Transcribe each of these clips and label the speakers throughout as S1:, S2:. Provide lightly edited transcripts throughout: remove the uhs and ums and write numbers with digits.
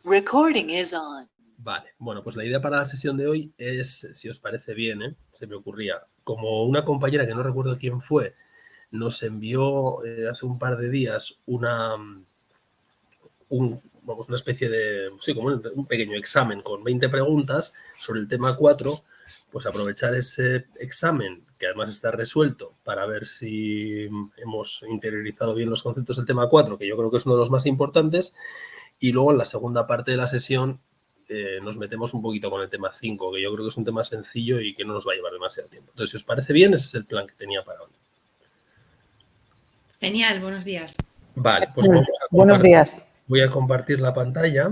S1: Recording is on.
S2: Vale, bueno, pues la idea para la sesión de hoy es, si os parece bien, se me ocurría, como una compañera que no recuerdo quién fue, nos envió hace un par de días una especie de, sí, como un pequeño examen con 20 preguntas sobre el tema 4, pues aprovechar ese examen, que además está resuelto, para ver si hemos interiorizado bien los conceptos del tema 4, que yo creo que es uno de los más importantes, y luego en la segunda parte de la sesión nos metemos un poquito con el tema 5, que yo creo que es un tema sencillo y que no nos va a llevar demasiado tiempo. Entonces, si os parece bien, ese es el plan que tenía para hoy.
S3: Genial, buenos días.
S2: Vale, pues vamos a compartir.
S4: Buenos días.
S2: Voy a compartir la pantalla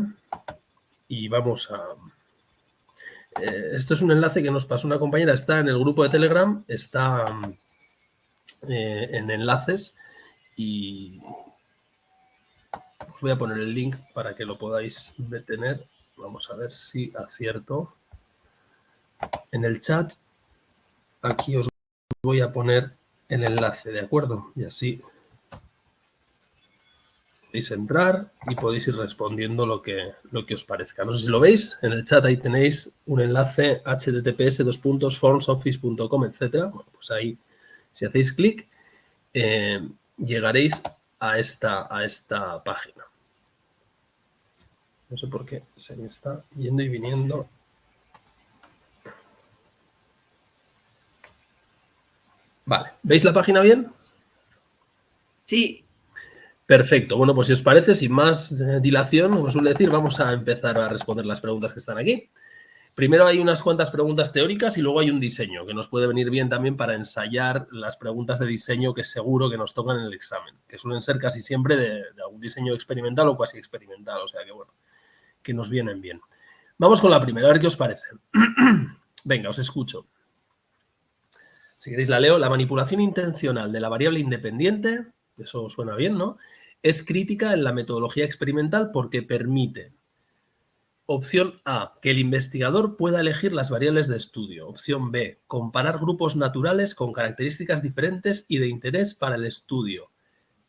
S2: y vamos a... esto es un enlace que nos pasó una compañera, está en el grupo de Telegram, está en enlaces y os voy a poner el link para que lo podáis tener. Vamos a ver si acierto. En el chat, aquí os voy a poner el enlace, ¿de acuerdo? Y así podéis entrar y podéis ir respondiendo lo que os parezca. No sé si lo veis, en el chat ahí tenéis un enlace https://formsoffice.com, etcétera. Bueno, pues ahí, si hacéis clic, llegaréis a esta página. No sé por qué se me está yendo y viniendo. Vale, ¿veis la página bien?
S3: Sí.
S2: Perfecto. Bueno, pues si os parece, sin más dilación, como suele decir, vamos a empezar a responder las preguntas que están aquí. Primero hay unas cuantas preguntas teóricas y luego hay un diseño, que nos puede venir bien también para ensayar las preguntas de diseño que seguro que nos tocan en el examen, que suelen ser casi siempre de algún diseño experimental o cuasi experimental, o sea que bueno, que nos vienen bien. Vamos con la primera, a ver qué os parece. Venga, os escucho. Si queréis la leo. La manipulación intencional de la variable independiente, eso suena bien, ¿no?, es crítica en la metodología experimental porque permite: opción A, que el investigador pueda elegir las variables de estudio. Opción B, comparar grupos naturales con características diferentes y de interés para el estudio.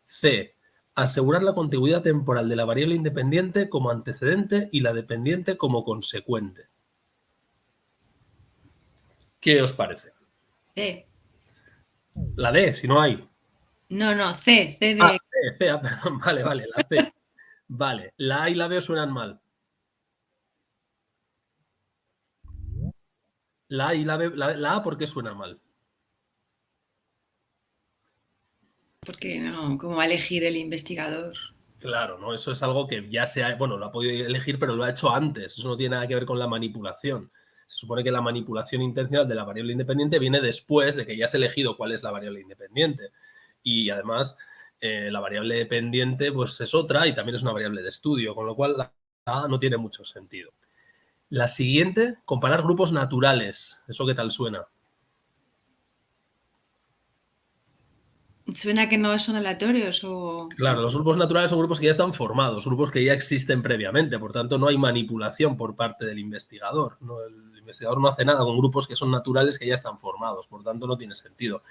S2: C, asegurar la contigüidad temporal de la variable independiente como antecedente y la dependiente como consecuente. ¿Qué os parece?
S3: C.
S2: La D, si no hay.
S3: No, C. C de...
S2: Ah, C, perdón, vale, la C. Vale, la A y la B os suenan mal. La A y la B, la A, ¿por qué suena mal?
S3: Porque no, ¿cómo va a elegir el investigador?
S2: Claro, ¿no? Eso es algo que ya se ha, bueno, lo ha podido elegir, pero lo ha hecho antes. Eso no tiene nada que ver con la manipulación. Se supone que la manipulación intencional de la variable independiente viene después de que ya has elegido cuál es la variable independiente. Y además, la variable dependiente pues es otra y también es una variable de estudio, con lo cual la A no tiene mucho sentido. La siguiente, comparar grupos naturales. ¿Eso qué tal suena?
S3: ¿Suena que no son aleatorios o...?
S2: Claro, los grupos naturales son grupos que ya están formados, grupos que ya existen previamente, por tanto no hay manipulación por parte del investigador. ¿No? El investigador no hace nada con grupos que son naturales que ya están formados, por tanto no tiene sentido.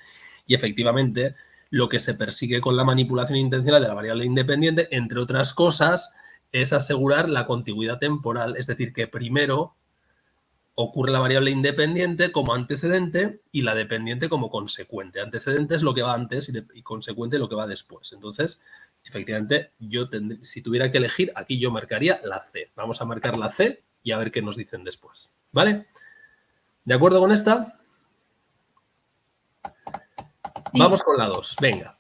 S2: Y efectivamente lo que se persigue con la manipulación intencional de la variable independiente, entre otras cosas, es asegurar la contigüidad temporal, es decir, que primero ocurre la variable independiente como antecedente y la dependiente como consecuente. Antecedente es lo que va antes y consecuente lo que va después. Entonces, efectivamente, si tuviera que elegir, aquí yo marcaría la C. Vamos a marcar la C y a ver qué nos dicen después. ¿Vale? ¿De acuerdo con esta? Sí. Vamos con la 2. Venga.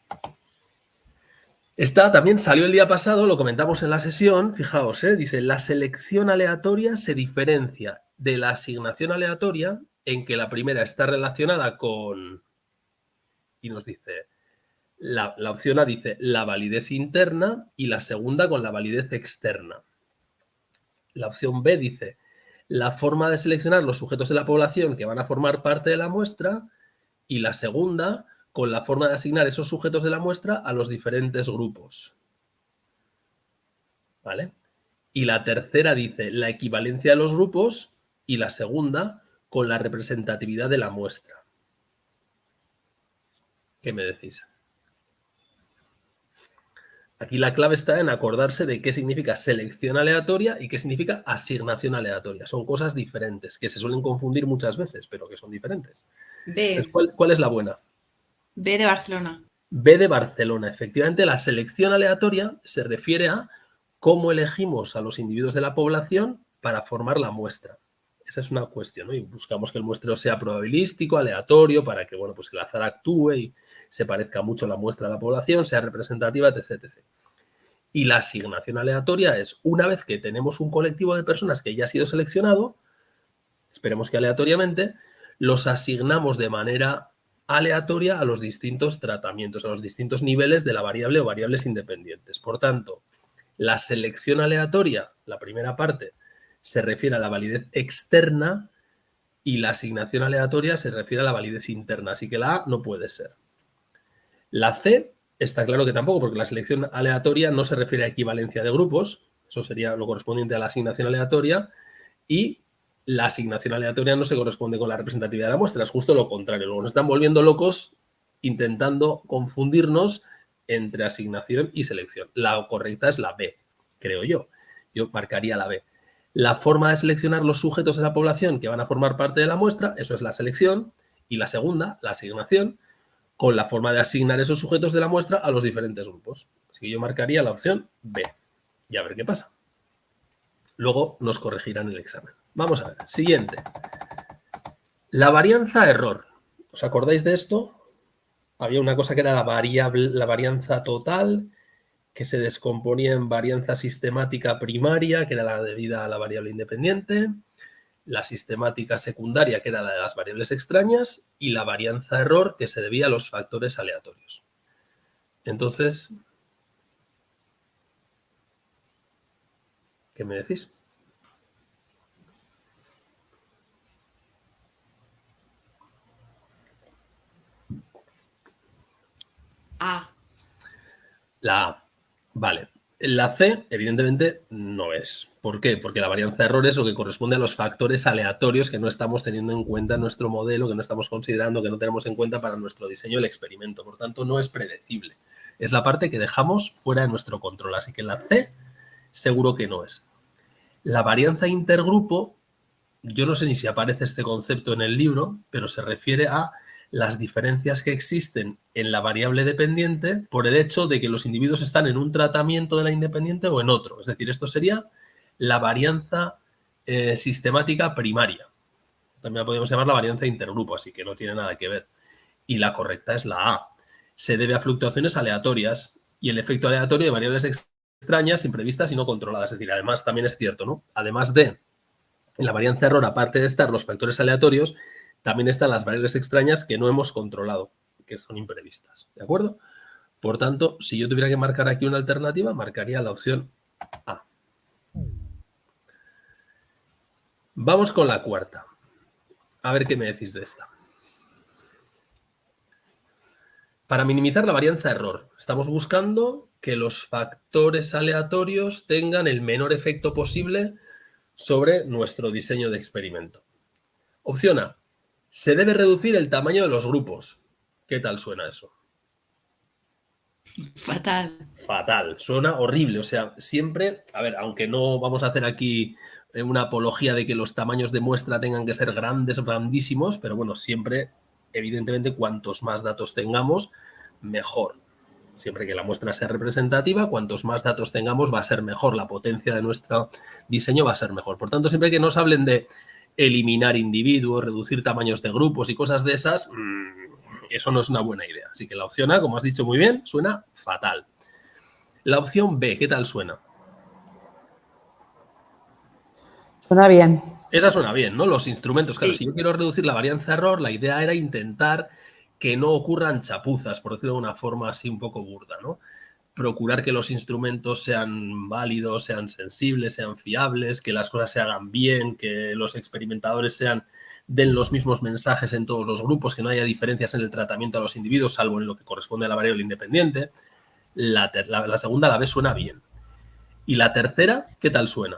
S2: Esta también salió el día pasado, lo comentamos en la sesión. Fijaos, dice, la selección aleatoria se diferencia de la asignación aleatoria en que la primera está relacionada con, y nos dice, la opción A dice la validez interna y la segunda con la validez externa. La opción B dice la forma de seleccionar los sujetos de la población que van a formar parte de la muestra y la segunda con la forma de asignar esos sujetos de la muestra a los diferentes grupos. ¿Vale? Y la tercera dice la equivalencia de los grupos y la segunda con la representatividad de la muestra. ¿Qué me decís? Aquí la clave está en acordarse de qué significa selección aleatoria y qué significa asignación aleatoria. Son cosas diferentes, que se suelen confundir muchas veces, pero que son diferentes. Entonces,
S3: B.
S2: ¿cuál es la buena?
S3: B de Barcelona.
S2: B de Barcelona. Efectivamente, la selección aleatoria se refiere a cómo elegimos a los individuos de la población para formar la muestra. Esa es una cuestión, ¿no? Y buscamos que el muestreo sea probabilístico, aleatorio, para que, bueno, pues el azar actúe y se parezca mucho la muestra a la población, sea representativa, etc, etc. Y la asignación aleatoria es una vez que tenemos un colectivo de personas que ya ha sido seleccionado, esperemos que aleatoriamente, los asignamos de manera aleatoria a los distintos tratamientos, a los distintos niveles de la variable o variables independientes. Por tanto, la selección aleatoria, la primera parte, se refiere a la validez externa y la asignación aleatoria se refiere a la validez interna. Así que la A no puede ser. La C está claro que tampoco, porque la selección aleatoria no se refiere a equivalencia de grupos, eso sería lo correspondiente a la asignación aleatoria, y la asignación aleatoria no se corresponde con la representatividad de la muestra, es justo lo contrario. Luego nos están volviendo locos intentando confundirnos entre asignación y selección. La correcta es la B, creo yo. Yo marcaría la B. La forma de seleccionar los sujetos de la población que van a formar parte de la muestra, eso es la selección, y la segunda, la asignación, con la forma de asignar esos sujetos de la muestra a los diferentes grupos. Así que yo marcaría la opción B y a ver qué pasa. Luego nos corregirán el examen. Vamos a ver. Siguiente. La varianza error. ¿Os acordáis de esto? Había una cosa que era la varianza total, que se descomponía en varianza sistemática primaria, que era la debida a la variable independiente, la sistemática secundaria, que era la de las variables extrañas, y la varianza error, que se debía a los factores aleatorios. Entonces, ¿qué me decís?
S3: A.
S2: La A. Vale. La C, evidentemente, no es. ¿Por qué? Porque la varianza de error es lo que corresponde a los factores aleatorios que no estamos teniendo en cuenta en nuestro modelo, que no estamos considerando, que no tenemos en cuenta para nuestro diseño del experimento. Por tanto, no es predecible. Es la parte que dejamos fuera de nuestro control. Así que la C seguro que no es. La varianza intergrupo, yo no sé ni si aparece este concepto en el libro, pero se refiere a las diferencias que existen en la variable dependiente por el hecho de que los individuos están en un tratamiento de la independiente o en otro. Es decir, esto sería la varianza sistemática primaria. También la podemos llamar la varianza intergrupo, así que no tiene nada que ver. Y la correcta es la A. Se debe a fluctuaciones aleatorias y el efecto aleatorio de variables extrañas, imprevistas y no controladas. Es decir, además también es cierto, ¿no? Además de en la varianza error, aparte de estar los factores aleatorios, también están las variables extrañas que no hemos controlado, que son imprevistas. ¿De acuerdo? Por tanto, si yo tuviera que marcar aquí una alternativa, marcaría la opción A. Vamos con la cuarta. A ver qué me decís de esta. Para minimizar la varianza error, estamos buscando que los factores aleatorios tengan el menor efecto posible sobre nuestro diseño de experimento. Opción A. Se debe reducir el tamaño de los grupos. ¿Qué tal suena eso?
S3: Fatal.
S2: Fatal, suena horrible. O sea, siempre, a ver, aunque no vamos a hacer aquí una apología de que los tamaños de muestra tengan que ser grandes o grandísimos, pero bueno, siempre, evidentemente, cuantos más datos tengamos, mejor. Siempre que la muestra sea representativa, cuantos más datos tengamos va a ser mejor. La potencia de nuestro diseño va a ser mejor. Por tanto, siempre que nos hablen de eliminar individuos, reducir tamaños de grupos y cosas de esas, eso no es una buena idea. Así que la opción A, como has dicho muy bien, suena fatal. La opción B, ¿qué tal suena?
S1: Suena bien.
S2: Esa suena bien, ¿no? Los instrumentos, claro,
S3: Sí.
S2: si yo quiero reducir la varianza error, la idea era intentar que no ocurran chapuzas, por decirlo de una forma así un poco burda, ¿no? Procurar que los instrumentos sean válidos, sean sensibles, sean fiables, que las cosas se hagan bien, que los experimentadores den los mismos mensajes en todos los grupos, que no haya diferencias en el tratamiento a los individuos, salvo en lo que corresponde a la variable independiente. La segunda, la B, suena bien. ¿Y la tercera, qué tal suena?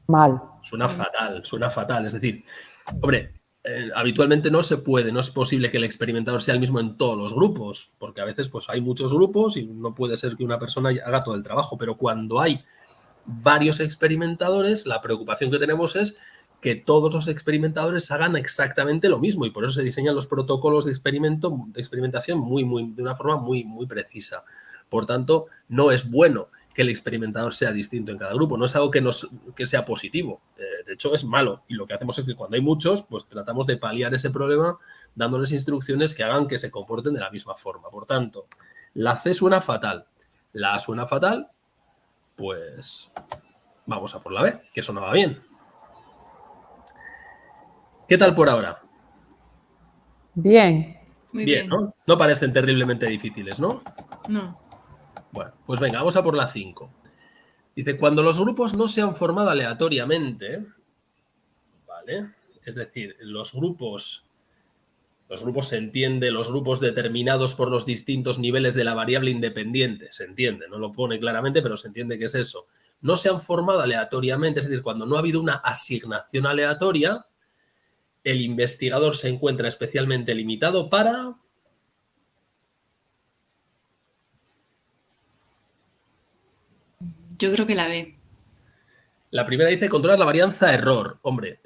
S1: Mal.
S2: Suena fatal, suena fatal. Es decir, hombre, habitualmente no se puede, no es posible que el experimentador sea el mismo en todos los grupos, porque a veces pues, hay muchos grupos y no puede ser que una persona haga todo el trabajo, pero cuando hay varios experimentadores, la preocupación que tenemos es que todos los experimentadores hagan exactamente lo mismo y por eso se diseñan los protocolos de experimentación de una forma muy precisa. Por tanto, no es bueno que el experimentador sea distinto en cada grupo. No es algo que sea positivo. De hecho, es malo. Y lo que hacemos es que cuando hay muchos, pues tratamos de paliar ese problema dándoles instrucciones que hagan que se comporten de la misma forma. Por tanto, la C suena fatal. La A suena fatal, pues vamos a por la B, que sonaba bien. ¿Qué tal por ahora?
S1: Bien.
S3: Muy
S2: Bien,
S3: bien.
S2: ¿no? No parecen terriblemente difíciles, ¿no?
S3: No.
S2: Bueno, pues venga, vamos a por la 5. Dice, cuando los grupos no se han formado aleatoriamente, ¿vale? Es decir, los grupos se entiende, los grupos determinados por los distintos niveles de la variable independiente, se entiende, no lo pone claramente, pero se entiende que es eso. No se han formado aleatoriamente, es decir, cuando no ha habido una asignación aleatoria, el investigador se encuentra especialmente limitado para...
S3: Yo creo que la B.
S2: La primera dice controlar la varianza error. Hombre,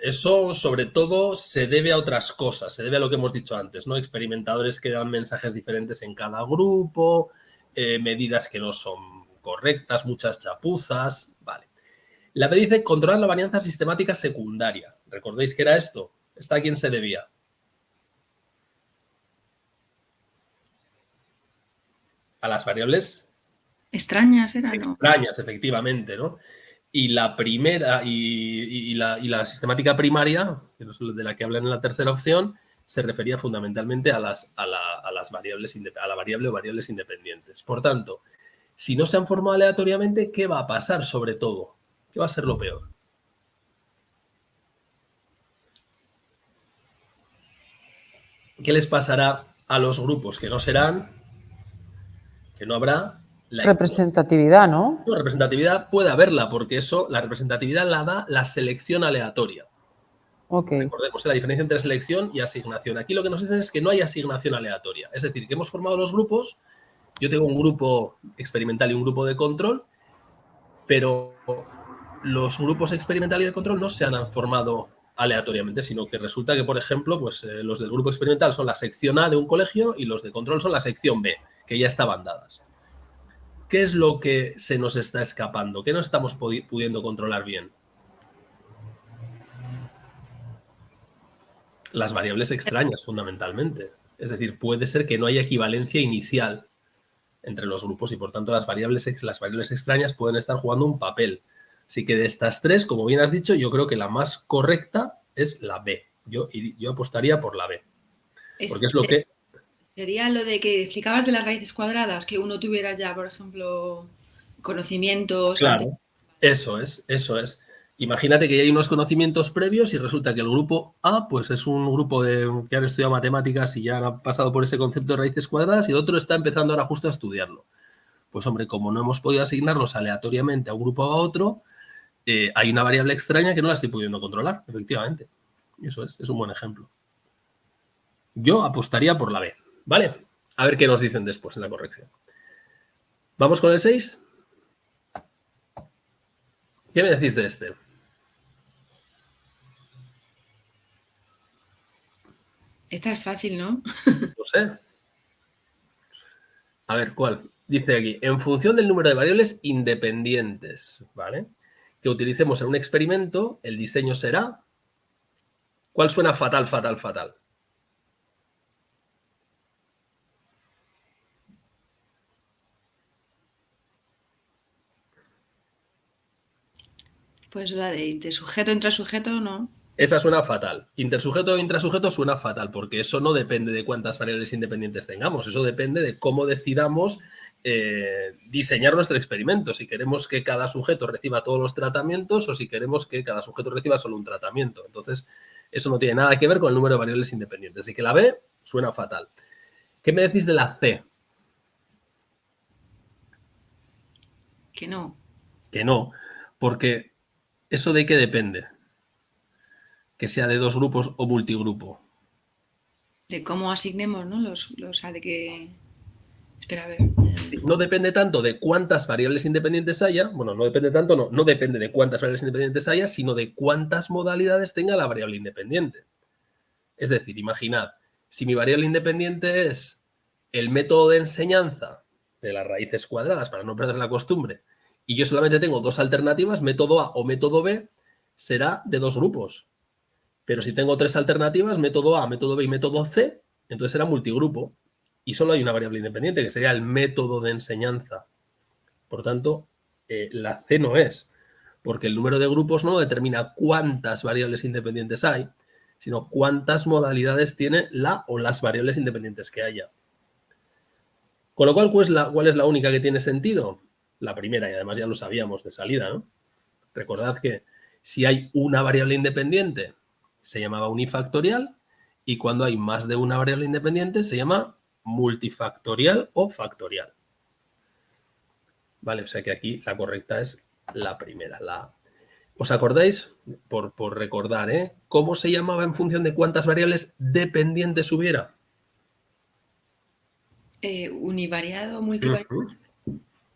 S2: eso sobre todo se debe a otras cosas, se debe a lo que hemos dicho antes, ¿no? Experimentadores que dan mensajes diferentes en cada grupo, medidas que no son correctas, muchas chapuzas, vale. La B dice controlar la varianza sistemática secundaria. ¿Recordéis que era esto? ¿Esta a quién se debía? A las variables
S3: Extrañas era, ¿no?
S2: extrañas, efectivamente, ¿no? Y la primera y la sistemática primaria, que es de la que hablan en la tercera opción, se refería fundamentalmente a las variables, a la variable o variables independientes. Por tanto, si no se han formado aleatoriamente, ¿qué va a pasar sobre todo? ¿Qué va a ser lo peor? ¿Qué les pasará a los grupos que no serán, que no habrá?
S1: Representatividad, ¿no?
S2: No, representatividad puede haberla, porque eso, la representatividad la da la selección aleatoria.
S1: Ok.
S2: Recordemos la diferencia entre selección y asignación. Aquí lo que nos dicen es que no hay asignación aleatoria. Es decir, que hemos formado los grupos. Yo tengo un grupo experimental y un grupo de control, pero los grupos experimental y de control no se han formado aleatoriamente, sino que resulta que, por ejemplo, pues, los del grupo experimental son la sección A de un colegio y los de control son la sección B, que ya estaban dadas. ¿Qué es lo que se nos está escapando? ¿Qué no estamos pudiendo controlar bien? Las variables extrañas, fundamentalmente. Es decir, puede ser que no haya equivalencia inicial entre los grupos y, por tanto, las variables extrañas pueden estar jugando un papel. Así que de estas tres, como bien has dicho, yo creo que la más correcta es la B. Yo apostaría por la B. Porque es lo que...
S3: Sería lo de que explicabas de las raíces cuadradas, que uno tuviera ya, por ejemplo, conocimientos antes.
S2: Claro, eso es, eso es. Imagínate que ya hay unos conocimientos previos y resulta que el grupo A pues es un grupo que han estudiado matemáticas y ya han pasado por ese concepto de raíces cuadradas y el otro está empezando ahora justo a estudiarlo. Pues hombre, como no hemos podido asignarlos aleatoriamente a un grupo o a otro, hay una variable extraña que no la estoy pudiendo controlar, efectivamente. Eso es un buen ejemplo. Yo apostaría por la B, ¿vale? A ver qué nos dicen después en la corrección. ¿Vamos con el 6? ¿Qué me decís de este?
S3: Esta es fácil, ¿no?
S2: No sé. A ver, ¿cuál? Dice aquí, en función del número de variables independientes, ¿vale? Que utilicemos en un experimento, el diseño será... ¿Cuál suena fatal, fatal, fatal?
S3: Pues la de sujeto, intrasujeto, no.
S2: Esa suena fatal. Intersujeto o intrasujeto suena fatal, porque eso no depende de cuántas variables independientes tengamos, eso depende de cómo decidamos diseñar nuestro experimento, si queremos que cada sujeto reciba todos los tratamientos o si queremos que cada sujeto reciba solo un tratamiento. Entonces, eso no tiene nada que ver con el número de variables independientes. Así que la B suena fatal. ¿Qué me decís de la C?
S3: Que no.
S2: Que no, porque eso de qué depende. que sea de dos grupos o multigrupo?
S3: De cómo asignemos, ¿no? O sea, de que... Espera, a ver.
S2: No depende tanto de cuántas variables independientes haya, bueno, no depende tanto, no depende de cuántas variables independientes haya, sino de cuántas modalidades tenga la variable independiente. Es decir, imaginad, si mi variable independiente es el método de enseñanza de las raíces cuadradas, para no perder la costumbre, y yo solamente tengo dos alternativas, método A o método B, será de dos grupos. Pero si tengo tres alternativas, método A, método B y método C, entonces será multigrupo. Y solo hay una variable independiente, que sería el método de enseñanza. Por tanto, la C no es, porque el número de grupos no determina cuántas variables independientes hay, sino cuántas modalidades tiene la o las variables independientes que haya. Con lo cual, ¿cuál es la única que tiene sentido? La primera, y además ya lo sabíamos de salida, ¿no? Recordad que si hay una variable independiente, se llamaba unifactorial, y cuando hay más de una variable independiente, se llama multifactorial o factorial. Vale, o sea que aquí la correcta es la primera, la A. ¿Os acordáis? Por recordar, ¿eh? ¿Cómo se llamaba en función de cuántas variables dependientes hubiera?
S3: Univariado, multivariado.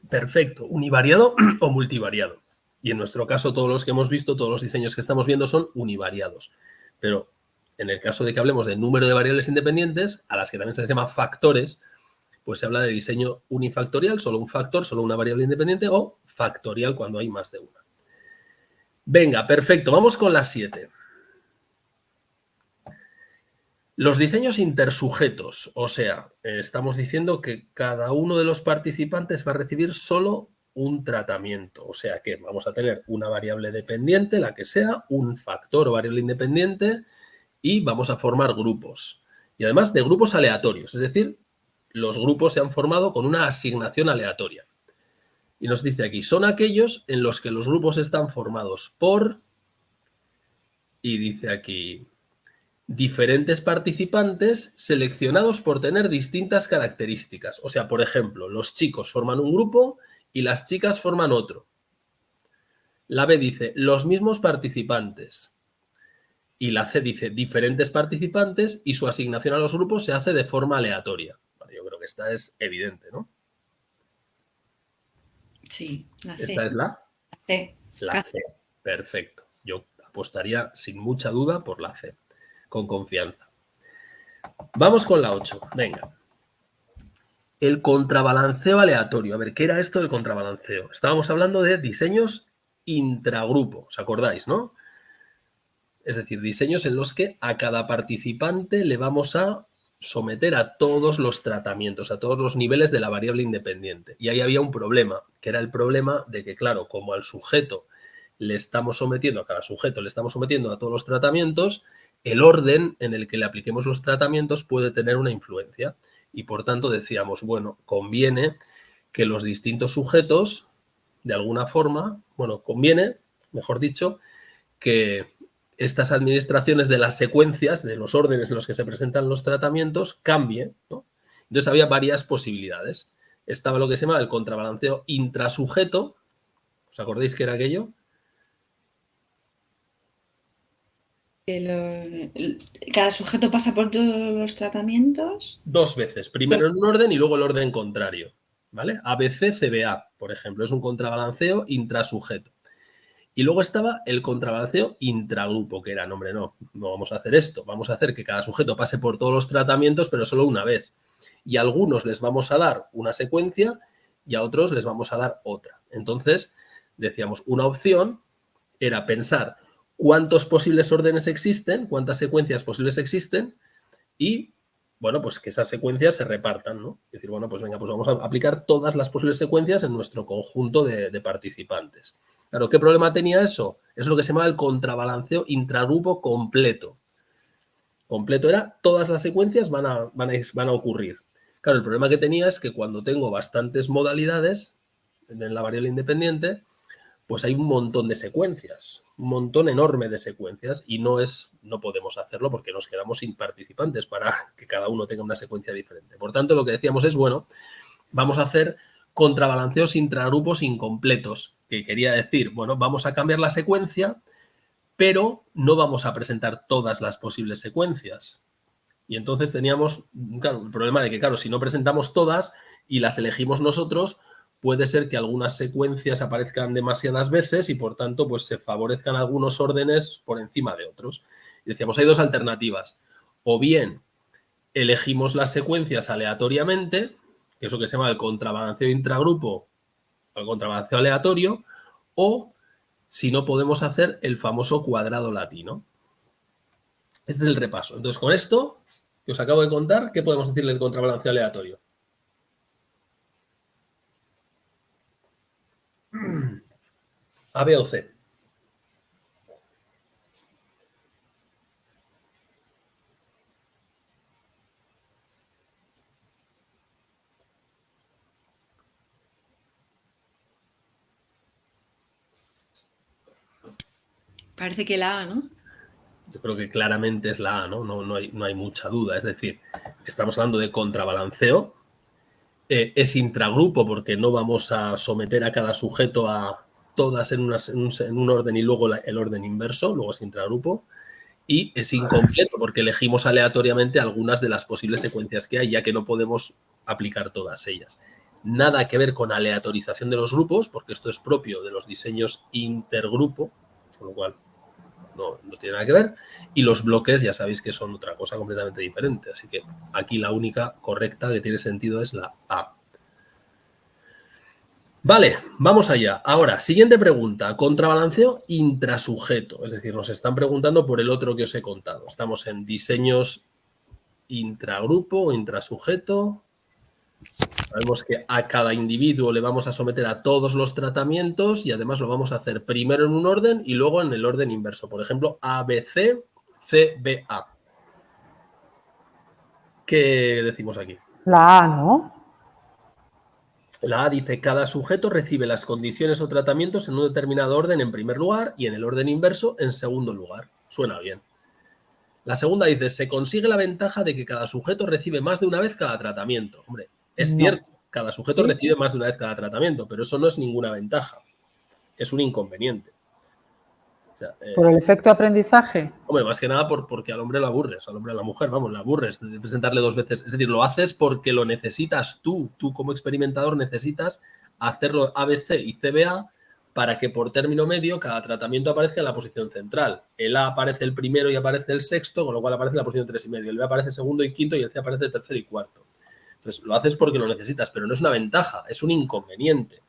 S2: Perfecto, univariado o multivariado. Y en nuestro caso, todos los que hemos visto, todos los diseños que estamos viendo son univariados. Pero en el caso de que hablemos de número de variables independientes, a las que también se les llama factores, pues se habla de diseño unifactorial, solo un factor, solo una variable independiente, o factorial cuando hay más de una. Venga, perfecto, vamos con las 7. Los diseños intersujetos, o sea, estamos diciendo que cada uno de los participantes va a recibir solo un tratamiento, o sea que vamos a tener una variable dependiente, la que sea, un factor o variable independiente, y vamos a formar grupos. Y además de grupos aleatorios, es decir, los grupos se han formado con una asignación aleatoria. Y nos dice aquí, son aquellos en los que los grupos están formados por, y dice aquí, diferentes participantes seleccionados por tener distintas características. O sea, por ejemplo, los chicos forman un grupo y las chicas forman otro. La B dice, los mismos participantes. Y la C dice, diferentes participantes y su asignación a los grupos se hace de forma aleatoria. Bueno, yo creo que esta es evidente, ¿no?
S3: Sí, la C.
S2: ¿Esta es la?
S3: C.
S2: La C. Perfecto. Yo apostaría sin mucha duda por la C, con confianza. Vamos con la 8. Venga. El contrabalanceo aleatorio. A ver, ¿qué era esto del contrabalanceo? Estábamos hablando de diseños intragrupo, ¿os acordáis, no? Es decir, diseños en los que a cada participante le vamos a someter a todos los tratamientos, a todos los niveles de la variable independiente. Y ahí había un problema, que era el problema de que, claro, como al sujeto le estamos sometiendo, a cada sujeto le estamos sometiendo a todos los tratamientos, el orden en el que le apliquemos los tratamientos puede tener una influencia. Y por tanto decíamos, bueno, conviene que los distintos sujetos, de alguna forma, bueno, conviene, mejor dicho, que estas administraciones de las secuencias, de los órdenes en los que se presentan los tratamientos, cambien, ¿no? Entonces había varias posibilidades. Estaba lo que se llama el contrabalanceo intrasujeto. ¿Os acordáis qué era aquello?
S3: Cada sujeto pasa por todos los tratamientos.
S2: Dos veces. Primero en un orden y luego el orden contrario. ¿Vale? ABC, CBA, por ejemplo. Es un contrabalanceo intrasujeto. Y luego estaba el contrabalanceo intragrupo, que era, no, hombre, no vamos a hacer esto. Vamos a hacer que cada sujeto pase por todos los tratamientos, pero solo una vez. Y a algunos les vamos a dar una secuencia y a otros les vamos a dar otra. Entonces, decíamos, una opción era pensar cuántos posibles órdenes existen, cuántas secuencias posibles existen y, bueno, pues que esas secuencias se repartan, ¿no? Es decir, bueno, pues venga, pues vamos a aplicar todas las posibles secuencias en nuestro conjunto de participantes. Claro, ¿qué problema tenía eso? Es lo que se llama el contrabalanceo intragrupo completo. Completo era todas las secuencias van a ocurrir. Claro, el problema que tenía es que cuando tengo bastantes modalidades en la variable independiente, pues hay un montón de secuencias, un montón enorme de secuencias y no podemos hacerlo porque nos quedamos sin participantes para que cada uno tenga una secuencia diferente. Por tanto, lo que decíamos es, bueno, vamos a hacer contrabalanceos intragrupos incompletos, que quería decir, bueno, vamos a cambiar la secuencia, pero no vamos a presentar todas las posibles secuencias. Y entonces teníamos, claro, el problema de que, claro, si no presentamos todas y las elegimos nosotros, puede ser que algunas secuencias aparezcan demasiadas veces y, por tanto, pues se favorezcan algunos órdenes por encima de otros. Y decíamos, hay dos alternativas. O bien elegimos las secuencias aleatoriamente, que es lo que se llama el contrabalanceo intragrupo o el contrabalanceo aleatorio, o si no podemos hacer el famoso cuadrado latino. Este es el repaso. Entonces, con esto que os acabo de contar, ¿qué podemos decirle del contrabalanceo aleatorio? A, B o C.
S3: Parece que la A, ¿no?
S2: Yo creo que claramente es la A, ¿no? No hay mucha duda. Es decir, estamos hablando de contrabalanceo. Es intragrupo porque no vamos a someter a cada sujeto a todas en un orden y luego el orden inverso, luego es intragrupo. Y es incompleto porque elegimos aleatoriamente algunas de las posibles secuencias que hay, ya que no podemos aplicar todas ellas. Nada que ver con aleatorización de los grupos, porque esto es propio de los diseños intergrupo, con lo cual no tiene nada que ver. Y los bloques ya sabéis que son otra cosa completamente diferente. Así que aquí la única correcta que tiene sentido es la A. Vale, vamos allá. Ahora, siguiente pregunta. Contrabalanceo intrasujeto. Es decir, nos están preguntando por el otro que os he contado. Estamos en diseños intragrupo o intrasujeto. Sabemos que a cada individuo le vamos a someter a todos los tratamientos y además lo vamos a hacer primero en un orden y luego en el orden inverso. Por ejemplo, ABC, CBA. ¿Qué decimos aquí?
S1: La A, ¿no?
S2: La A dice, cada sujeto recibe las condiciones o tratamientos en un determinado orden en primer lugar y en el orden inverso en segundo lugar. Suena bien. La segunda dice, se consigue la ventaja de que cada sujeto recibe más de una vez cada tratamiento. Hombre, es
S1: No.
S2: cierto, cada sujeto
S1: ¿Sí?
S2: recibe más de una vez cada tratamiento, pero eso no es ninguna ventaja, es un inconveniente. O sea,
S1: ¿Por el efecto aprendizaje?
S2: hombre, más que nada porque al hombre lo aburres, al hombre a la mujer, vamos, lo aburres de presentarle dos veces. Es decir, lo haces porque lo necesitas tú como experimentador necesitas hacerlo ABC y CBA para que por término medio cada tratamiento aparezca en la posición central. El A aparece el primero y aparece el sexto, con lo cual aparece en la posición 3 y medio. El B aparece segundo y quinto y el C aparece tercero y cuarto. Entonces, lo haces porque lo necesitas, pero no es una ventaja, es un inconveniente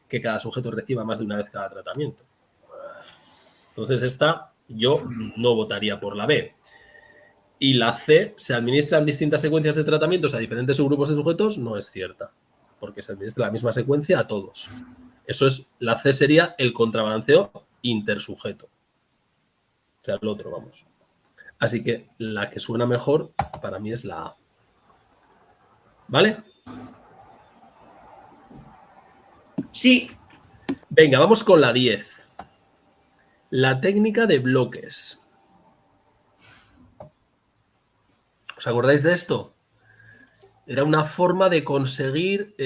S2: que cada sujeto reciba más de una vez cada tratamiento. Entonces, esta yo no votaría por la B. Y la C, ¿se administran distintas secuencias de tratamientos a diferentes subgrupos de sujetos? No es cierta, porque se administra la misma secuencia a todos. Eso es, la C sería el contrabalanceo intersujeto. O sea, el otro, vamos. Así que la que suena mejor para mí es la A. ¿Vale?
S3: Sí.
S2: Venga, vamos con la 10. La técnica de bloques. ¿Os acordáis de esto? Era una forma de conseguir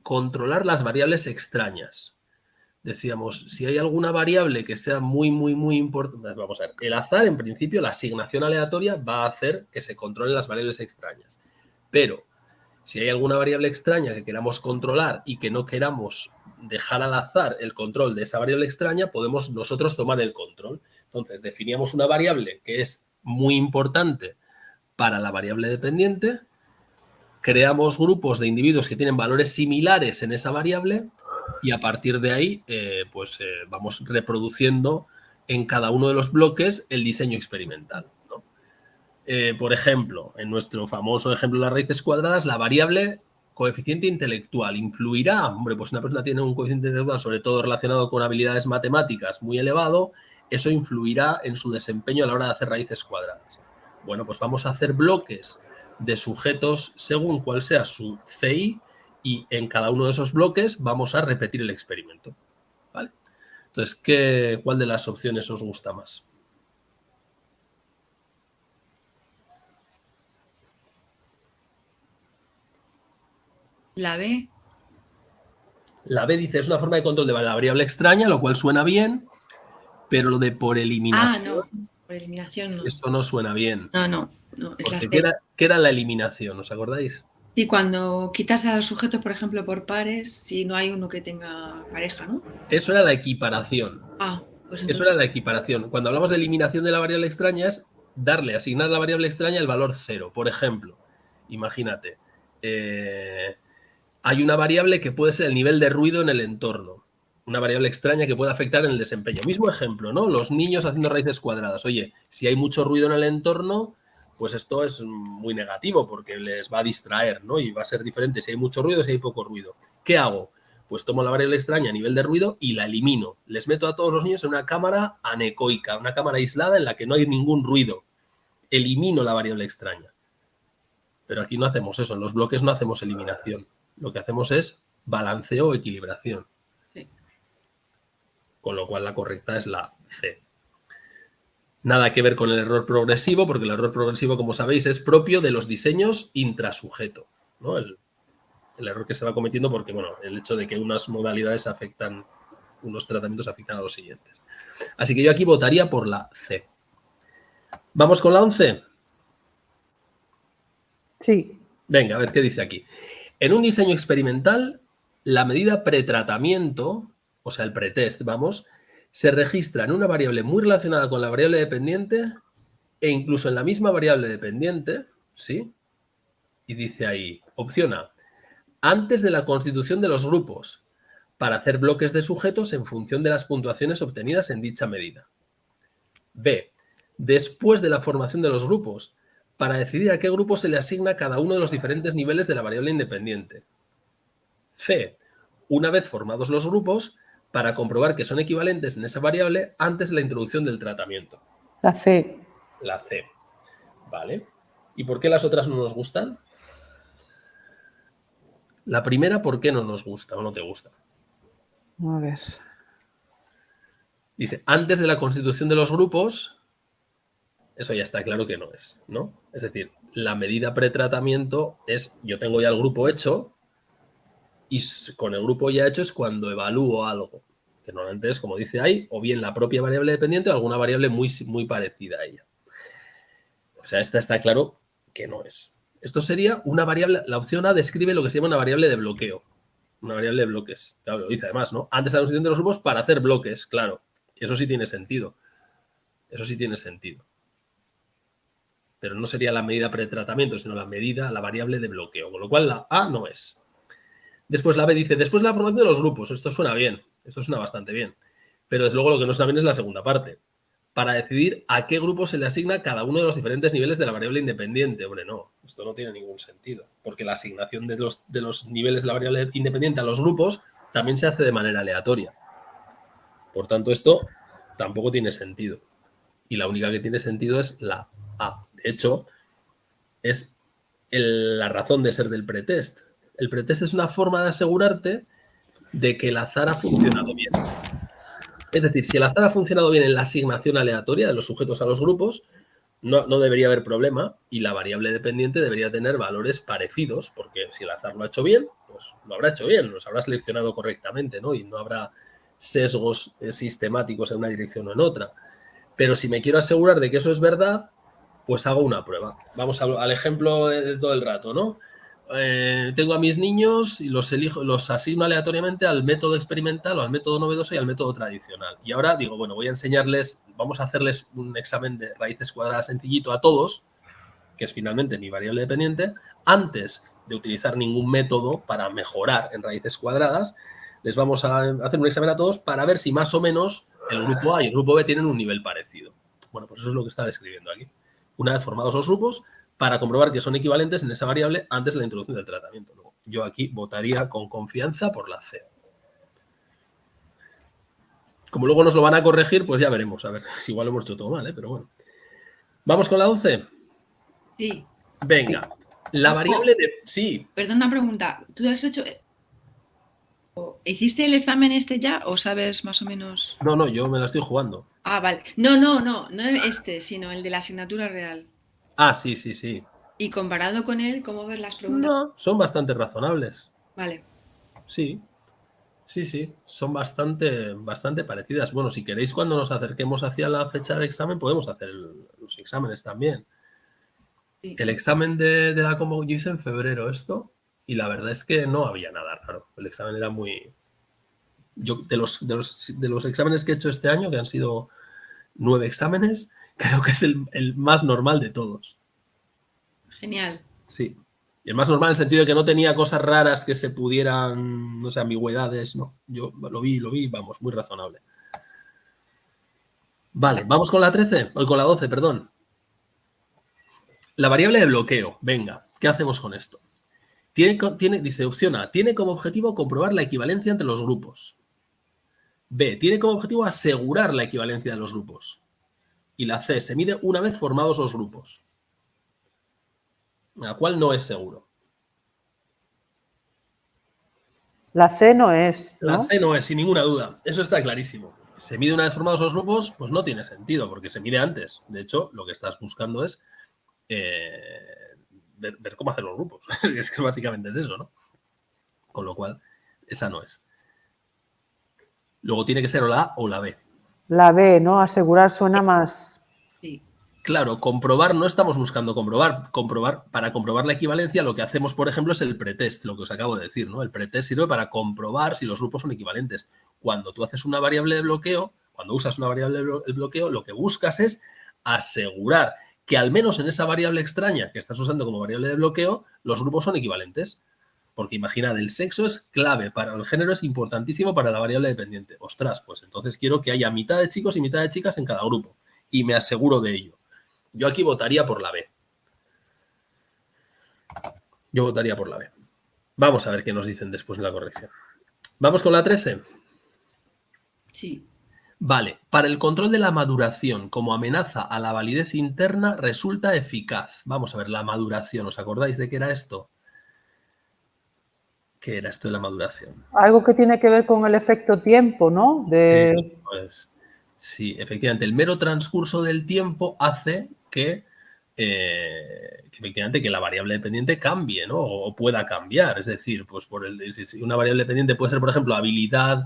S2: controlar las variables extrañas. Decíamos, si hay alguna variable que sea muy importante, vamos a ver, el azar, en principio, la asignación aleatoria va a hacer que se controlen las variables extrañas. Pero si hay alguna variable extraña que queramos controlar y que no queramos dejar al azar el control de esa variable extraña, podemos nosotros tomar el control. Entonces, definíamos una variable que es muy importante para la variable dependiente, creamos grupos de individuos que tienen valores similares en esa variable y a partir de ahí vamos reproduciendo en cada uno de los bloques el diseño experimental, ¿no? Por ejemplo, en nuestro famoso ejemplo de las raíces cuadradas, la variable coeficiente intelectual influirá. Hombre, pues una persona tiene un coeficiente intelectual, sobre todo relacionado con habilidades matemáticas, muy elevado, eso influirá en su desempeño a la hora de hacer raíces cuadradas. Bueno, pues vamos a hacer bloques de sujetos según cuál sea su CI y en cada uno de esos bloques vamos a repetir el experimento. ¿Vale? Entonces, ¿cuál de las opciones os gusta más?
S3: La B.
S2: La B dice, es una forma de control de la variable extraña, lo cual suena bien, Pero lo de por
S3: Ah,
S2: eliminación,
S3: no. Por eliminación no.
S2: eso no suena bien.
S3: No, es la
S2: Porque
S3: C.
S2: ¿qué era la eliminación? ¿Os acordáis?
S3: Sí, cuando quitas a los sujetos, por ejemplo, por pares, si no hay uno que tenga pareja, ¿no?
S2: Eso era la equiparación.
S3: Ah, pues
S2: Eso
S3: entonces.
S2: era la equiparación. Cuando hablamos de eliminación de la variable extraña es asignar a la variable extraña el valor 0. Por ejemplo, imagínate, hay una variable que puede ser el nivel de ruido en el entorno. Una variable extraña que puede afectar en el desempeño. Mismo ejemplo, ¿no? Los niños haciendo raíces cuadradas. Oye, si hay mucho ruido en el entorno, pues esto es muy negativo porque les va a distraer, ¿no? Y va a ser diferente si hay mucho ruido, si hay poco ruido. ¿Qué hago? Pues tomo la variable extraña a nivel de ruido y la elimino. Les meto a todos los niños en una cámara anecoica, una cámara aislada en la que no hay ningún ruido. Elimino la variable extraña. Pero aquí no hacemos eso, en los bloques no hacemos eliminación. Lo que hacemos es balanceo o equilibración.
S3: Sí.
S2: Con lo cual la correcta es la C. Nada que ver con el error progresivo, porque el error progresivo, como sabéis, es propio de los diseños intrasujeto, ¿no? El error que se va cometiendo porque, bueno, el hecho de que unas modalidades afectan, unos tratamientos afectan a los siguientes. Así que yo aquí votaría por la C. ¿Vamos con la 11?
S1: Sí.
S2: Venga, a ver qué dice aquí. En un diseño experimental, la medida pretratamiento, o sea, el pretest, vamos, se registra en una variable muy relacionada con la variable dependiente e incluso en la misma variable dependiente, ¿sí? Y dice ahí, opción A, antes de la constitución de los grupos, para hacer bloques de sujetos en función de las puntuaciones obtenidas en dicha medida. B, después de la formación de los grupos, para decidir a qué grupo se le asigna cada uno de los diferentes niveles de la variable independiente. C, una vez formados los grupos, para comprobar que son equivalentes en esa variable antes de la introducción del tratamiento.
S1: La C.
S2: La C. Vale. ¿Y por qué las otras no nos gustan? La primera, ¿por qué no nos gusta o no te gusta?
S1: A ver.
S2: Dice, antes de la constitución de los grupos, eso ya está claro que no es, ¿no? Es decir, la medida pretratamiento es, yo tengo ya el grupo hecho y con el grupo ya hecho es cuando evalúo algo, que normalmente es, como dice ahí, o bien la propia variable dependiente o alguna variable muy, muy parecida a ella. O sea, esta está claro que no es. Esto sería una variable, la opción A describe lo que se llama una variable de bloqueo, una variable de bloques. Claro, lo dice además, ¿no? Antes de la constitución de los grupos para hacer bloques, claro. Eso sí tiene sentido. Eso sí tiene sentido. Pero no sería la medida pretratamiento, sino la medida, la variable de bloqueo. Con lo cual la A no es. Después la B dice, después de la formación de los grupos. Esto suena bien. Esto suena bastante bien. Pero desde luego lo que no suena bien es la segunda parte. Para decidir a qué grupo se le asigna cada uno de los diferentes niveles de la variable independiente. Hombre, no. Esto no tiene ningún sentido. Porque la asignación de los niveles de la variable independiente a los grupos también se hace de manera aleatoria. Por tanto, esto tampoco tiene sentido. Y la única que tiene sentido es la A. De hecho, es la razón de ser del pretest. El pretest es una forma de asegurarte de que el azar ha funcionado bien. Es decir, si el azar ha funcionado bien en la asignación aleatoria de los sujetos a los grupos, no debería haber problema y la variable dependiente debería tener valores parecidos, porque si el azar lo ha hecho bien, pues lo habrá hecho bien, los habrá seleccionado correctamente, ¿no? Y no habrá sesgos sistemáticos en una dirección o en otra. Pero si me quiero asegurar de que eso es verdad, pues hago una prueba. Vamos al ejemplo de todo el rato, ¿no? Tengo a mis niños y los asigno aleatoriamente al método experimental o al método novedoso y al método tradicional. Y ahora digo, bueno, voy a enseñarles, vamos a hacerles un examen de raíces cuadradas sencillito a todos, que es finalmente mi variable dependiente, antes de utilizar ningún método para mejorar en raíces cuadradas, les vamos a hacer un examen a todos para ver si más o menos el grupo A y el grupo B tienen un nivel parecido. Bueno, pues eso es lo que está describiendo aquí. Una vez formados los grupos, para comprobar que son equivalentes en esa variable antes de la introducción del tratamiento. Yo aquí votaría con confianza por la C. Como luego nos lo van a corregir, pues ya veremos. A ver, si igual lo hemos hecho todo mal, pero bueno. ¿Vamos con la 11?
S3: Sí.
S2: Venga. La variable de... Sí.
S3: Perdón, una pregunta. ¿Tú has hecho... ¿Hiciste el examen este ya o sabes más o menos?
S2: No, yo me la estoy jugando.
S3: Ah, vale. No este, sino el de la asignatura real.
S2: Ah, sí.
S3: Y comparado con él, ¿cómo ves las preguntas?
S2: No, son bastante razonables.
S3: Vale.
S2: Sí. Sí, sí, son bastante parecidas. Bueno, si queréis, cuando nos acerquemos hacia la fecha del examen, podemos hacer los exámenes también.
S3: Sí.
S2: El examen de la Combo yo hice en febrero esto y la verdad es que no había nada raro. El examen era muy... Yo, de los exámenes que he hecho este año, que han sido 9 exámenes, creo que es el más normal de todos.
S3: Genial.
S2: Sí. Y el más normal en el sentido de que no tenía cosas raras que se pudieran, no sé, ambigüedades, no. Yo lo vi, vamos, muy razonable. Vale, vamos con la 13, o con la 12, perdón. La variable de bloqueo. Venga, ¿qué hacemos con esto? Dice, opción A, tiene como objetivo comprobar la equivalencia entre los grupos. B, tiene como objetivo asegurar la equivalencia de los grupos. Y la C, se mide una vez formados los grupos. La cual no es seguro.
S1: La C no es, ¿no?
S2: La C no es, sin ninguna duda. Eso está clarísimo. Se mide una vez formados los grupos, pues no tiene sentido, porque se mide antes. De hecho, lo que estás buscando es ver cómo hacer los grupos. Es que básicamente es eso, ¿no? Con lo cual, esa no es. Luego tiene que ser o la A o la B.
S1: La B, ¿no? Asegurar suena más...
S3: Sí.
S2: Claro, comprobar, no estamos buscando comprobar. Para comprobar la equivalencia, lo que hacemos, por ejemplo, es el pretest, lo que os acabo de decir, ¿no? El pretest sirve para comprobar si los grupos son equivalentes. Cuando tú haces una variable de bloqueo, cuando usas una variable de bloqueo, lo que buscas es asegurar que al menos en esa variable extraña que estás usando como variable de bloqueo, los grupos son equivalentes. Porque imaginad, el sexo es clave para el género, es importantísimo para la variable dependiente. Ostras, pues entonces quiero que haya mitad de chicos y mitad de chicas en cada grupo. Y me aseguro de ello. Yo aquí votaría por la B. Yo votaría por la B. Vamos a ver qué nos dicen después en la corrección. ¿Vamos con la 13?
S3: Sí.
S2: Vale. Para el control de la maduración como amenaza a la validez interna resulta eficaz. Vamos a ver, la maduración. ¿Os acordáis de qué era esto? ¿Qué era esto de la maduración?
S1: Algo que tiene que ver con el efecto tiempo, ¿no?
S2: Pues, sí, efectivamente, el mero transcurso del tiempo hace que efectivamente que la variable dependiente cambie, ¿no? O pueda cambiar. Es decir, pues si una variable dependiente puede ser, por ejemplo, habilidad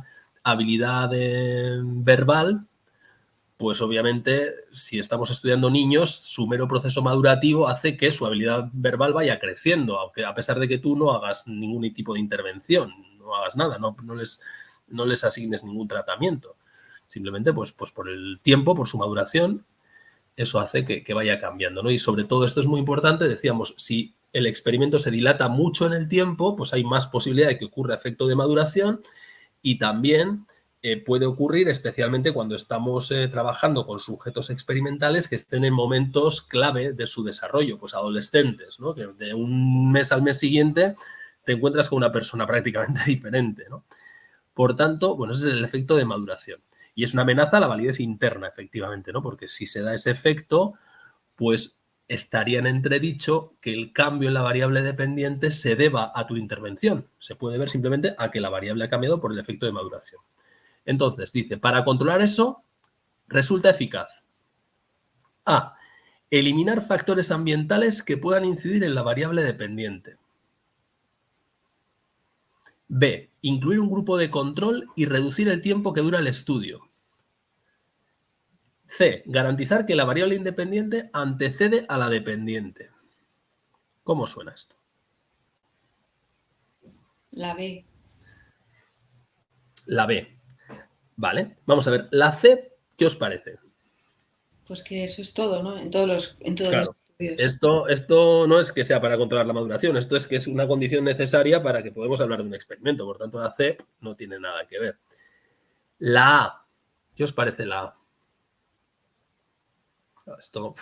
S2: verbal, pues obviamente si estamos estudiando niños, su mero proceso madurativo hace que su habilidad verbal vaya creciendo, aunque a pesar de que tú no hagas ningún tipo de intervención, no hagas nada, no les asignes ningún tratamiento. Simplemente pues por el tiempo, por su maduración, eso hace que vaya cambiando, ¿no? Y sobre todo esto es muy importante, decíamos, si el experimento se dilata mucho en el tiempo, pues hay más posibilidad de que ocurra efecto de maduración y también puede ocurrir especialmente cuando estamos trabajando con sujetos experimentales que estén en momentos clave de su desarrollo, pues adolescentes, ¿no? Que de un mes al mes siguiente te encuentras con una persona prácticamente diferente, ¿no? Por tanto, bueno, ese es el efecto de maduración. Y es una amenaza a la validez interna, efectivamente, ¿no? Porque si se da ese efecto, pues estaría en entredicho que el cambio en la variable dependiente se deba a tu intervención. Se puede ver simplemente a que la variable ha cambiado por el efecto de maduración. Entonces, dice, para controlar eso, resulta eficaz. A. Eliminar factores ambientales que puedan incidir en la variable dependiente. B. Incluir un grupo de control y reducir el tiempo que dura el estudio. C. Garantizar que la variable independiente antecede a la dependiente. ¿Cómo suena esto?
S3: La B.
S2: La B. Vale. Vamos a ver. La C, ¿qué os parece?
S3: Pues que eso es todo, ¿no? En todos los
S2: Claro.
S3: estudios.
S2: Esto no es que sea para controlar la maduración, esto es que es una condición necesaria para que podamos hablar de un experimento. Por tanto, la C no tiene nada que ver. La A. ¿Qué os parece la A? Esto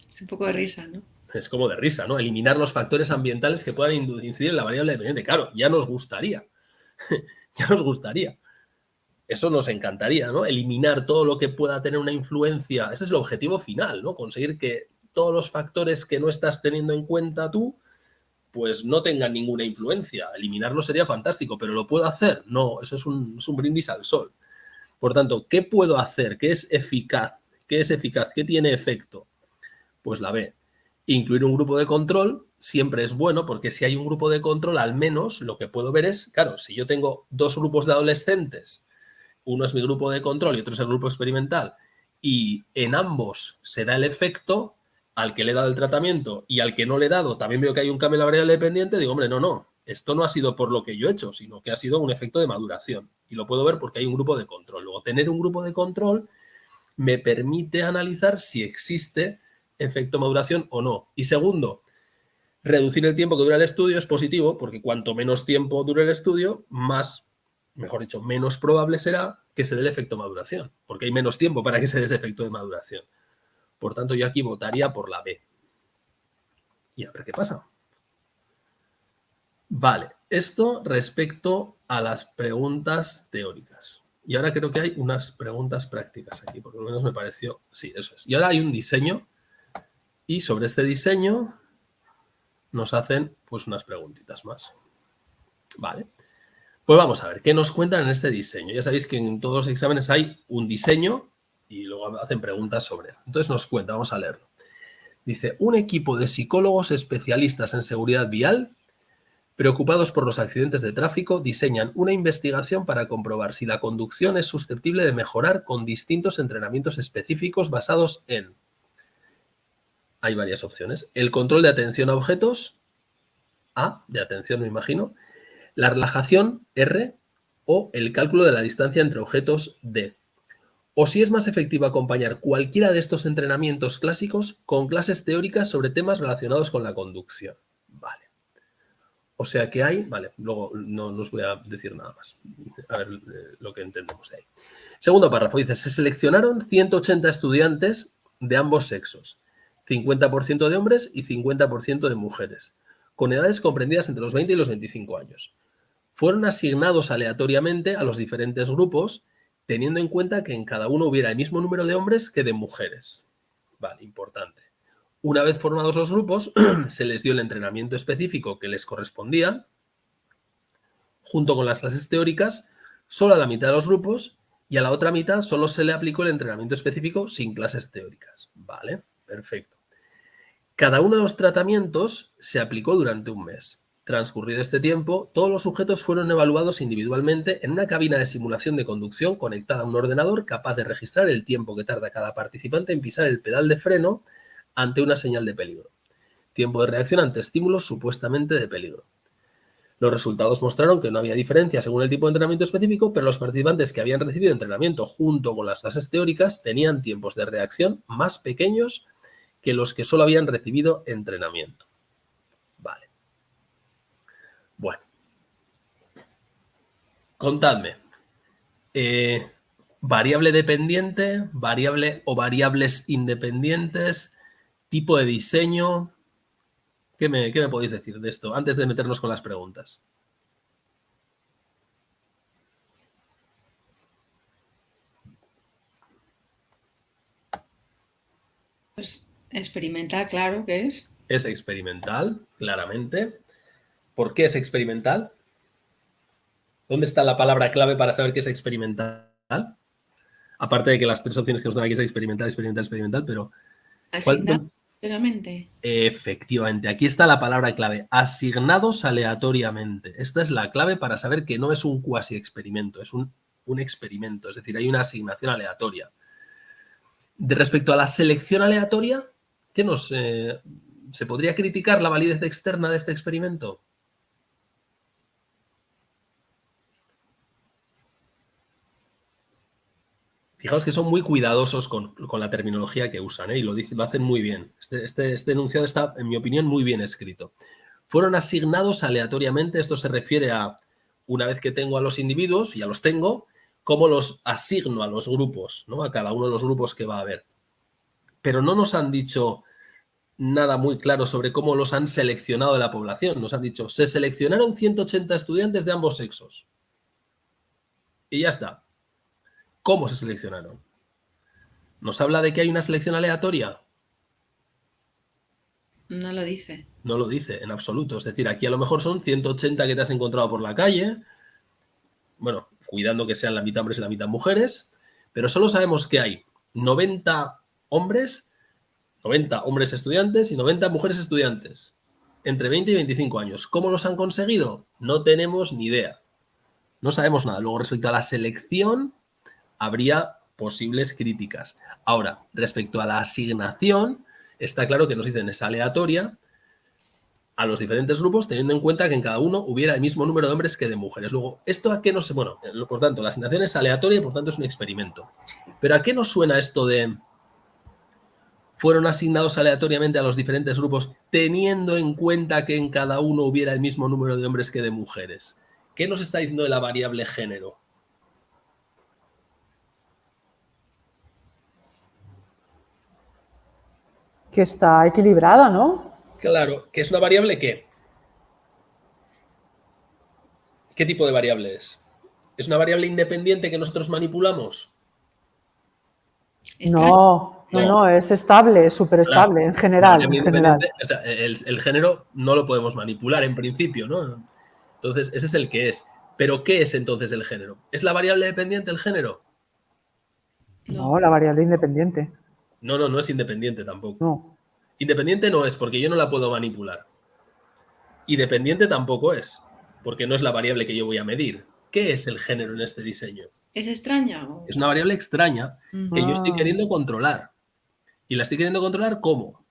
S3: Es un poco de risa, ¿no?
S2: es como de risa, ¿no? Eliminar los factores ambientales que puedan incidir en la variable dependiente. Claro, ya nos gustaría. Ya nos gustaría. Eso nos encantaría, ¿no? Eliminar todo lo que pueda tener una influencia. Ese es el objetivo final, ¿no? Conseguir que todos los factores que no estás teniendo en cuenta tú, pues no tengan ninguna influencia. Eliminarlo sería fantástico, pero ¿lo puedo hacer? No, eso es un brindis al sol. Por tanto, ¿qué puedo hacer? ¿Qué es eficaz? ¿Qué es eficaz? ¿Qué tiene efecto? Pues la B. Incluir un grupo de control siempre es bueno, porque si hay un grupo de control, al menos lo que puedo ver es, claro, si yo tengo dos grupos de adolescentes, uno es mi grupo de control y otro es el grupo experimental, y en ambos se da el efecto, al que le he dado el tratamiento y al que no le he dado, también veo que hay un cambio en la variable dependiente, digo, hombre, no, esto no ha sido por lo que yo he hecho, sino que ha sido un efecto de maduración. Y lo puedo ver porque hay un grupo de control. Luego, tener un grupo de control me permite analizar si existe efecto maduración o no. Y segundo, reducir el tiempo que dura el estudio es positivo, porque cuanto menos tiempo dure el estudio, mejor dicho, menos probable será que se dé el efecto maduración, porque hay menos tiempo para que se dé ese efecto de maduración. Por tanto, yo aquí votaría por la B. Y a ver qué pasa. Vale, esto respecto a las preguntas teóricas. Y ahora creo que hay unas preguntas prácticas aquí, por lo menos me pareció, sí, eso es. Y ahora hay un diseño, y sobre este diseño nos hacen pues unas preguntitas más. Vale. Pues vamos a ver, ¿qué nos cuentan en este diseño? Ya sabéis que en todos los exámenes hay un diseño y luego hacen preguntas sobre él. Entonces nos cuenta, vamos a leerlo. Dice, un equipo de psicólogos especialistas en seguridad vial, preocupados por los accidentes de tráfico, diseñan una investigación para comprobar si la conducción es susceptible de mejorar con distintos entrenamientos específicos basados en... Hay varias opciones. El control de atención a objetos, A, de atención me imagino, la relajación, R, o el cálculo de la distancia entre objetos, D. O si es más efectivo acompañar cualquiera de estos entrenamientos clásicos con clases teóricas sobre temas relacionados con la conducción. Vale. O sea que hay... Vale, luego no os voy a decir nada más. A ver lo que entendemos de ahí. Segundo párrafo, dice, se seleccionaron 180 estudiantes de ambos sexos, 50% de hombres y 50% de mujeres, con edades comprendidas entre los 20 y los 25 años. Fueron asignados aleatoriamente a los diferentes grupos, teniendo en cuenta que en cada uno hubiera el mismo número de hombres que de mujeres. Vale, importante. Una vez formados los grupos, se les dio el entrenamiento específico que les correspondía, junto con las clases teóricas, solo a la mitad de los grupos, y a la otra mitad solo se le aplicó el entrenamiento específico sin clases teóricas. Vale, perfecto. Cada uno de los tratamientos se aplicó durante un mes. Transcurrido este tiempo, todos los sujetos fueron evaluados individualmente en una cabina de simulación de conducción conectada a un ordenador capaz de registrar el tiempo que tarda cada participante en pisar el pedal de freno ante una señal de peligro. Tiempo de reacción ante estímulos supuestamente de peligro. Los resultados mostraron que no había diferencia según el tipo de entrenamiento específico, pero los participantes que habían recibido entrenamiento junto con las clases teóricas tenían tiempos de reacción más pequeños que los que solo habían recibido entrenamiento. Vale. Bueno. Contadme. Variable dependiente, variable o variables independientes, tipo de diseño. ¿Qué me podéis decir de esto antes de meternos con las preguntas?
S3: Pues experimental, claro que es.
S2: Es experimental, claramente. ¿Por qué es experimental? ¿Dónde está la palabra clave para saber que es experimental? Aparte de que las tres opciones que nos dan aquí es experimental, experimental, experimental, pero...
S3: Asignado aleatoriamente.
S2: Efectivamente, aquí está la palabra clave, asignados aleatoriamente. Esta es la clave para saber que no es un cuasi experimento, es un experimento, es decir, hay una asignación aleatoria. De respecto a la selección aleatoria, ¿qué se podría criticar la validez externa de este experimento? Fijaos que son muy cuidadosos con la terminología que usan, y lo hacen muy bien. Este enunciado está, en mi opinión, muy bien escrito. Fueron asignados aleatoriamente, esto se refiere a, una vez que tengo a los individuos, y ya los tengo, cómo los asigno a los grupos, ¿no? A cada uno de los grupos que va a haber. Pero no nos han dicho nada muy claro sobre cómo los han seleccionado de la población. Nos han dicho, se seleccionaron 180 estudiantes de ambos sexos. Y ya está. ¿Cómo se seleccionaron? ¿Nos habla de que hay una selección aleatoria?
S3: No lo dice.
S2: No lo dice, en absoluto. Es decir, aquí a lo mejor son 180 que te has encontrado por la calle, bueno, cuidando que sean la mitad hombres y la mitad mujeres, pero solo sabemos que hay 90 hombres estudiantes y 90 mujeres estudiantes. entre 20 y 25 años. ¿Cómo los han conseguido? No tenemos ni idea. No sabemos nada. Luego, respecto a la selección, habría posibles críticas. Ahora, respecto a la asignación, está claro que nos dicen es aleatoria a los diferentes grupos, teniendo en cuenta que en cada uno hubiera el mismo número de hombres que de mujeres. Luego, ¿esto a qué nos... Bueno, por tanto, la asignación es aleatoria y por tanto es un experimento. Pero ¿a qué nos suena esto de fueron asignados aleatoriamente a los diferentes grupos teniendo en cuenta que en cada uno hubiera el mismo número de hombres que de mujeres? ¿Qué nos está diciendo de la variable género?
S1: Que está equilibrada, ¿no?
S2: Claro, que es una variable ¿qué? ¿Qué tipo de variable es? ¿Es una variable independiente que nosotros manipulamos?
S1: No, es estable, es súper estable, en general.
S2: Variable independiente, o sea, el género no lo podemos manipular en principio, ¿no? Entonces, ese es el que es. ¿Pero qué es entonces el género? ¿Es la variable dependiente el género?
S1: No, la variable independiente.
S2: No es independiente tampoco.
S1: No.
S2: Independiente no es, porque yo no la puedo manipular. Y dependiente tampoco es, porque no es la variable que yo voy a medir. ¿Qué es el género en este diseño?
S3: ¿Es extraña?
S2: Es una variable extraña que yo estoy queriendo controlar. ¿Y la estoy queriendo controlar cómo?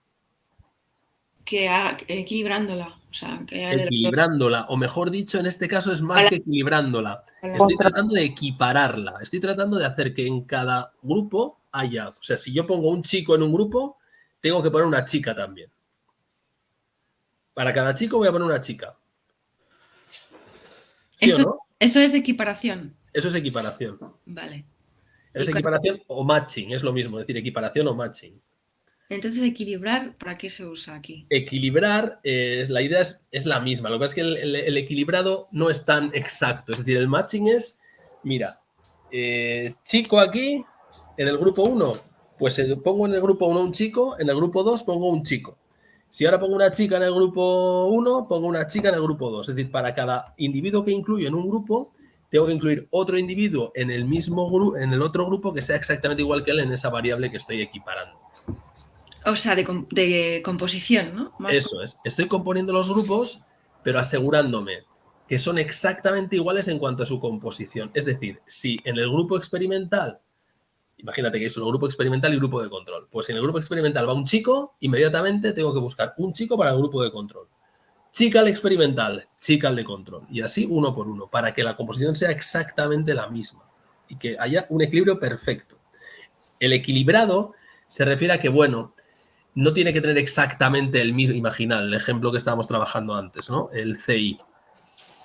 S3: Equilibrándola. O sea,
S2: Equilibrándola, o mejor dicho, en este caso es más que equilibrándola. Estoy tratando de equipararla. Estoy tratando de hacer que en cada grupo haya... O sea, si yo pongo un chico en un grupo, tengo que poner una chica también. Para cada chico voy a poner una chica. ¿Sí o no?
S3: Eso es equiparación.
S2: Eso es equiparación.
S3: Vale.
S2: Es equiparación o matching, es lo mismo, decir equiparación o matching.
S3: Entonces, equilibrar, ¿para qué se usa aquí?
S2: Equilibrar, la idea es la misma. Lo que pasa es que el equilibrado no es tan exacto. Es decir, el matching es, mira, chico aquí, en el grupo 1, pues pongo en el grupo 1 un chico, en el grupo 2 pongo un chico. Si ahora pongo una chica en el grupo 1, pongo una chica en el grupo 2. Es decir, para cada individuo que incluyo en un grupo, tengo que incluir otro individuo en el mismo grupo, en el otro grupo que sea exactamente igual que él en esa variable que estoy equiparando.
S3: O sea, de composición, ¿no?
S2: Eso es. Estoy componiendo los grupos, pero asegurándome que son exactamente iguales en cuanto a su composición. Es decir, si en el grupo experimental, imagínate que es un grupo experimental y grupo de control, pues si en el grupo experimental va un chico, inmediatamente tengo que buscar un chico para el grupo de control. Chica al experimental, chica al de control. Y así uno por uno, para que la composición sea exactamente la misma y que haya un equilibrio perfecto. El equilibrado se refiere a que, bueno, no tiene que tener exactamente el mismo, imaginad, el ejemplo que estábamos trabajando antes, ¿no? El CI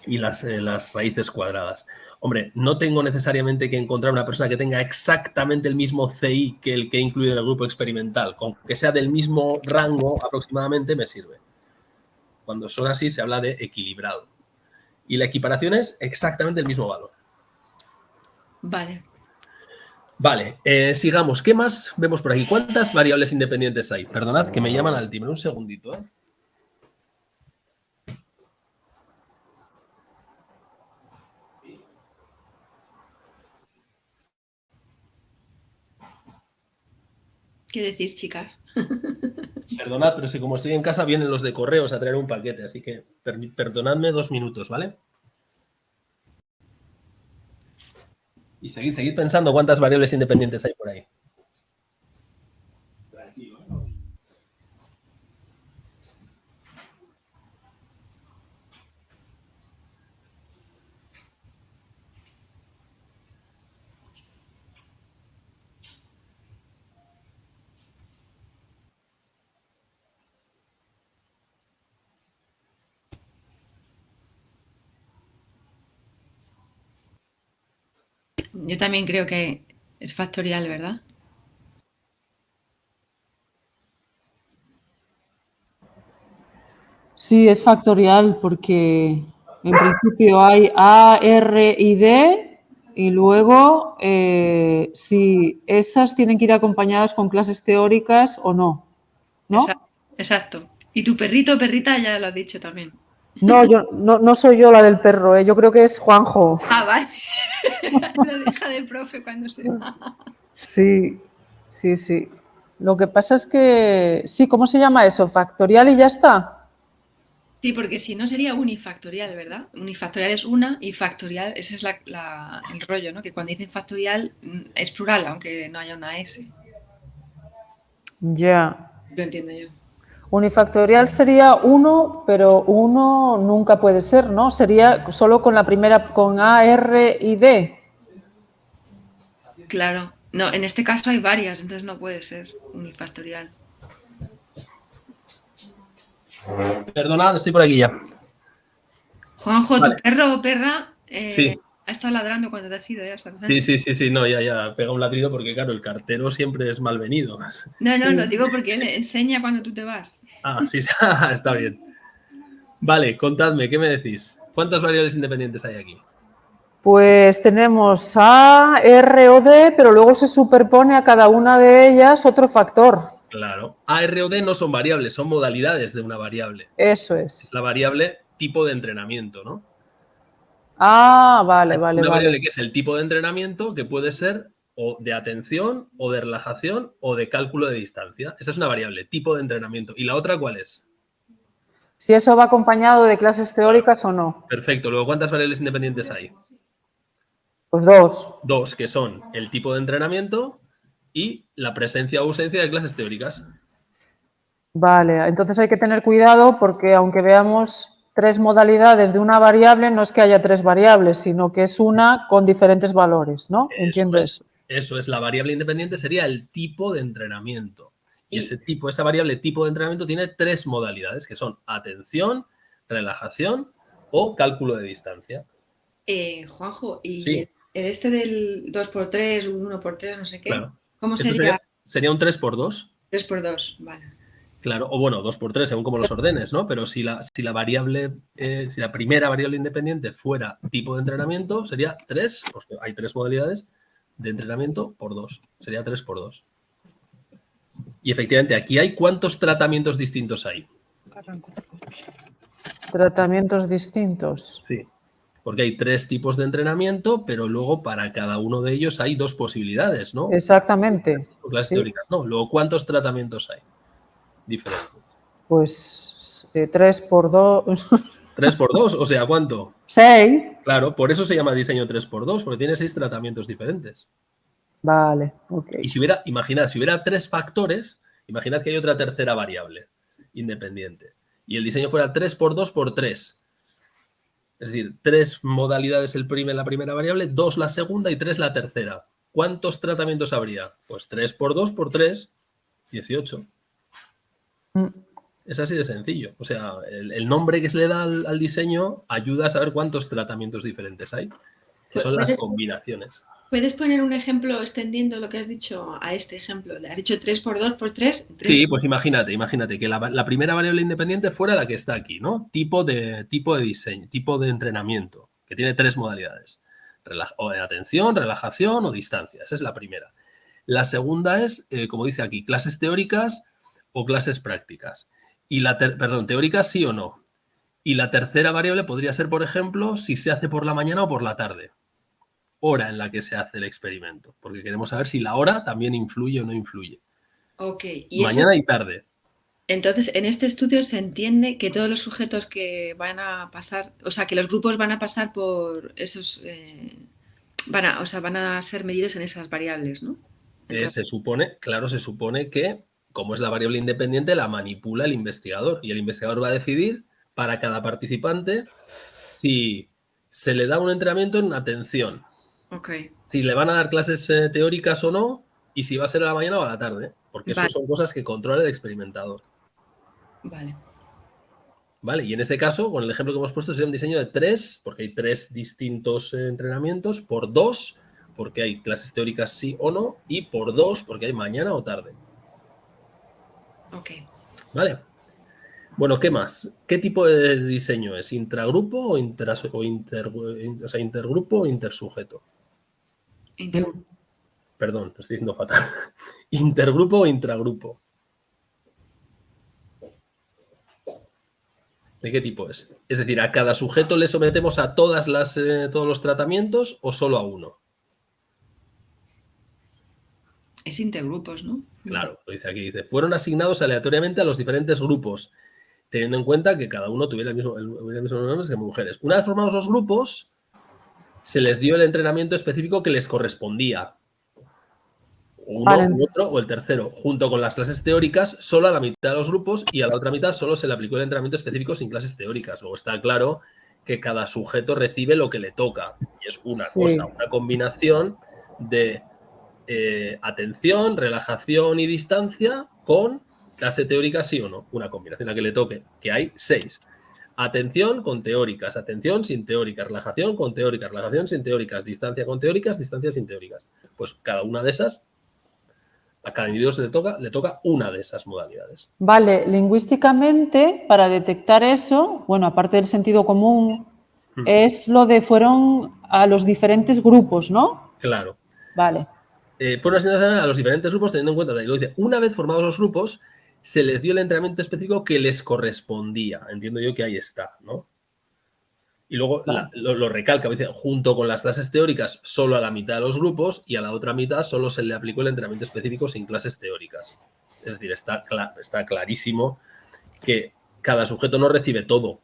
S2: y las raíces cuadradas. Hombre, no tengo necesariamente que encontrar una persona que tenga exactamente el mismo CI que el que he incluido en el grupo experimental. Con que sea del mismo rango aproximadamente me sirve. Cuando son así se habla de equilibrado. Y la equiparación es exactamente el mismo valor.
S3: Vale.
S2: Vale, sigamos. ¿Qué más vemos por aquí? ¿Cuántas variables independientes hay? Perdonad que me llaman al timbre. Un segundito, ¿eh?
S3: ¿Qué decís, chicas?
S2: Perdonad, pero si como estoy en casa vienen los de correos a traer un paquete, así que perdonadme 2 minutos, ¿vale? Y seguid pensando cuántas variables independientes hay por ahí. Tranquilo, ¿no?
S3: Yo también creo que es factorial, ¿verdad?
S1: Sí, es factorial porque en principio hay A, R y D y luego si esas tienen que ir acompañadas con clases teóricas o no, ¿no?
S3: Exacto. Y tu perrito o perrita ya lo has dicho también.
S1: No, no soy yo la del perro, yo creo que es Juanjo.
S3: Ah, vale. Lo deja del profe cuando se va.
S1: Sí. Lo que pasa es que, sí, ¿cómo se llama eso? ¿Factorial y ya está?
S3: Sí, porque si no sería unifactorial, ¿verdad? Unifactorial es una y factorial, ese es el rollo, ¿no? Que cuando dicen factorial es plural, aunque no haya una S.
S1: Ya.
S3: Lo entiendo yo.
S1: Unifactorial sería 1, pero 1 nunca puede ser, ¿no? Sería solo con la primera, con A, R y D.
S3: Claro. No, en este caso hay varias, entonces no puede ser unifactorial.
S2: Perdonad, estoy por aquí ya.
S3: Juanjo, tu
S2: Vale.
S3: perro o perra
S2: Sí.
S3: ha estado ladrando cuando te has ido, ya
S2: Sí, no, ya, pega un ladrido porque, claro, el cartero siempre es malvenido.
S3: No, lo digo porque él enseña cuando tú te vas.
S2: Sí, está bien. Vale, contadme, ¿qué me decís? ¿Cuántas variables independientes hay aquí?
S1: Pues tenemos A, R o D, pero luego se superpone a cada una de ellas otro factor.
S2: Claro. A, R o D no son variables, son modalidades de una variable.
S1: Eso
S2: Es
S1: es.
S2: la variable tipo de entrenamiento, ¿no?
S1: Ah, vale.
S2: Una variable que es el tipo de entrenamiento que puede ser o de atención, o de relajación, o de cálculo de distancia. Esa es una variable, tipo de entrenamiento. ¿Y la otra cuál es?
S1: Si eso va acompañado de clases teóricas o no.
S2: Perfecto. Luego, ¿cuántas variables independientes hay?
S1: Pues 2.
S2: Dos, que son el tipo de entrenamiento y la presencia o ausencia de clases teóricas.
S1: Vale, entonces hay que tener cuidado porque aunque veamos 3 modalidades de una variable, no es que haya 3 variables, sino que es una con diferentes valores, ¿no? Entiendo eso.
S2: Eso es, la variable independiente sería el tipo de entrenamiento. Y
S3: Y-
S2: esa variable tipo de entrenamiento tiene 3 modalidades, que son atención, relajación o cálculo de distancia.
S3: Juanjo, ¿y
S2: Sí,
S3: el este del 2x3, 1x3, no sé qué?
S2: claro.
S3: ¿Cómo
S2: Esto
S3: sería
S2: sería un 3 por 2.
S3: 3x2? Vale.
S2: Claro, o bueno, 2 por 3, según como los ordenes, ¿no? Pero si la variable, si la primera variable independiente fuera tipo de entrenamiento, sería 3, porque hay 3 modalidades de entrenamiento por 2. Sería 3 por 2. Y efectivamente, aquí hay ¿cuántos tratamientos distintos hay?
S1: Tratamientos distintos.
S2: Sí. Porque hay 3 tipos de entrenamiento, pero luego para cada uno de ellos hay 2 posibilidades, ¿no?
S1: Exactamente.
S2: O clases
S1: Sí.
S2: teóricas, ¿no? Luego, ¿cuántos tratamientos hay diferentes?
S1: Pues 3 por 2.
S2: 3 por 2, o sea, ¿cuánto?
S1: 6.
S2: Claro, por eso se llama diseño 3 por 2, porque tiene 6 tratamientos diferentes.
S1: Vale, ok.
S2: Y imaginad, si hubiera 3 factores, imaginad que hay otra tercera variable independiente. Y el diseño fuera 3 por 2 por 3. Es decir, 3 modalidades la primera variable, 2 la segunda y 3 la tercera. ¿Cuántos tratamientos habría? Pues 3 por 2 por 3, 18.
S1: Mm.
S2: Es así de sencillo. O sea, el nombre que se le da al diseño ayuda a saber cuántos tratamientos diferentes hay, que son las combinaciones.
S3: ¿Puedes poner un ejemplo extendiendo lo que has dicho a este ejemplo? Le has dicho 3x2x3.
S2: Sí, pues imagínate que la primera variable independiente fuera la que está aquí, ¿no? Tipo de diseño, tipo de entrenamiento, que tiene 3 modalidades. O de atención, relajación o distancia. Esa es la primera. La segunda es, como dice aquí, clases teóricas o clases prácticas. Y perdón, teóricas sí o no. Y la tercera variable podría ser, por ejemplo, si se hace por la mañana o por la tarde. Hora en la que se hace el experimento. Porque queremos saber si la hora también influye o no influye.
S3: Ok, y eso,
S2: Mañana y tarde.
S3: entonces en este estudio se entiende que todos los sujetos que van a pasar, o sea, que los grupos van a pasar por esos, van a ser medidos en esas variables, ¿no?
S2: Se supone que, como es la variable independiente, la manipula el investigador. Y el investigador va a decidir para cada participante si se le da un entrenamiento en atención,
S3: Ok,
S2: si le van a dar clases teóricas o no, y si va a ser a la mañana o a la tarde, porque eso
S3: vale,
S2: son cosas que controla el experimentador.
S3: vale.
S2: ¿Vale? Y en ese caso, con el ejemplo que hemos puesto, sería un diseño de 3, porque hay 3 distintos entrenamientos, por 2, porque hay clases teóricas sí o no, y por 2, porque hay mañana o tarde.
S3: Ok.
S2: ¿Vale? Bueno, ¿qué más? ¿Qué tipo de diseño es? ¿Intragrupo o, intergrupo o intersujeto?
S3: Integro.
S2: Perdón, lo estoy diciendo fatal. ¿Intergrupo o intragrupo? ¿De qué tipo es? Es decir, ¿a cada sujeto le sometemos a todos los tratamientos o solo a uno?
S3: Es intergrupos, ¿no?
S2: Claro, lo dice aquí. Dice, fueron asignados aleatoriamente a los diferentes grupos. teniendo en cuenta que cada uno tuviera el mismo número que mujeres. Una vez formados los grupos, se les dio el entrenamiento específico que les correspondía. Uno, u otro o el tercero, junto con las clases teóricas, solo a la mitad de los grupos y a la otra mitad solo se le aplicó el entrenamiento específico sin clases teóricas. Luego está claro que cada sujeto recibe lo que le toca. Y es una cosa, una combinación de atención, relajación y distancia con clase teórica sí o no. Una combinación a que le toque, que hay 6. Atención con teóricas, atención sin teóricas, relajación con teóricas, relajación sin teóricas, distancia con teóricas, distancia sin teóricas. Pues cada una de esas, a cada individuo le toca una de esas modalidades.
S1: Vale, lingüísticamente, para detectar eso, bueno, aparte del sentido común, es lo de fueron a los diferentes grupos, ¿no?
S2: Claro.
S1: Vale.
S2: Fueron asignadas a los diferentes grupos teniendo en cuenta, lo dice, una vez formados los grupos, se les dio el entrenamiento específico que les correspondía. Entiendo yo que ahí está, ¿no? Y luego lo recalca, dice, junto con las clases teóricas solo a la mitad de los grupos y a la otra mitad solo se le aplicó el entrenamiento específico sin clases teóricas. Es decir, está clarísimo que cada sujeto no recibe todo,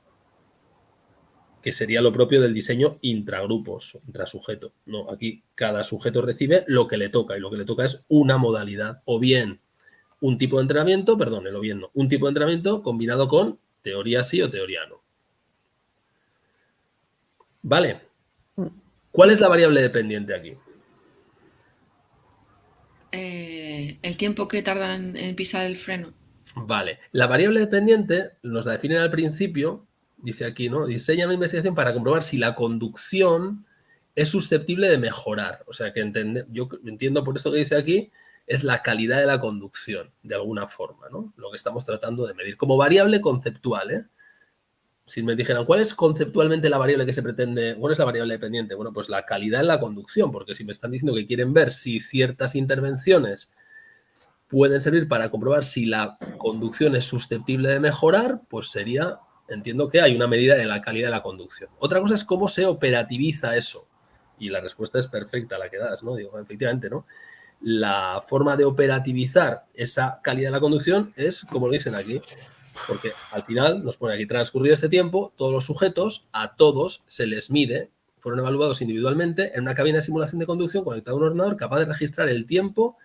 S2: que sería lo propio del diseño intragrupos, intrasujeto. No, aquí cada sujeto recibe lo que le toca y lo que le toca es una modalidad o bien un tipo de entrenamiento, perdón, o bien no, un tipo de entrenamiento combinado con teoría sí o teoría no. Vale. ¿Cuál es la variable dependiente aquí?
S3: El tiempo que tardan en pisar el freno.
S2: Vale. La variable dependiente nos la definen al principio, dice aquí, ¿no? Diseña una investigación para comprobar si la conducción es susceptible de mejorar. O sea, que yo entiendo por eso que dice aquí, es la calidad de la conducción, de alguna forma, ¿no? Lo que estamos tratando de medir. Como variable conceptual, ¿eh? Si me dijeran, ¿cuál es conceptualmente la variable que se pretende? ¿Cuál es la variable dependiente? Bueno, pues la calidad en la conducción, porque si me están diciendo que quieren ver si ciertas intervenciones pueden servir para comprobar si la conducción es susceptible de mejorar, pues sería, entiendo que hay una medida de la calidad de la conducción. Otra cosa es cómo se operativiza eso. Y la respuesta es perfecta la que das, ¿no? Digo, efectivamente, ¿no? La forma de operativizar esa calidad de la conducción es, como lo dicen aquí, porque al final nos pone aquí, transcurrido este tiempo, todos los sujetos, a todos se les mide, fueron evaluados individualmente en una cabina de simulación de conducción conectada a un ordenador capaz de registrar el tiempo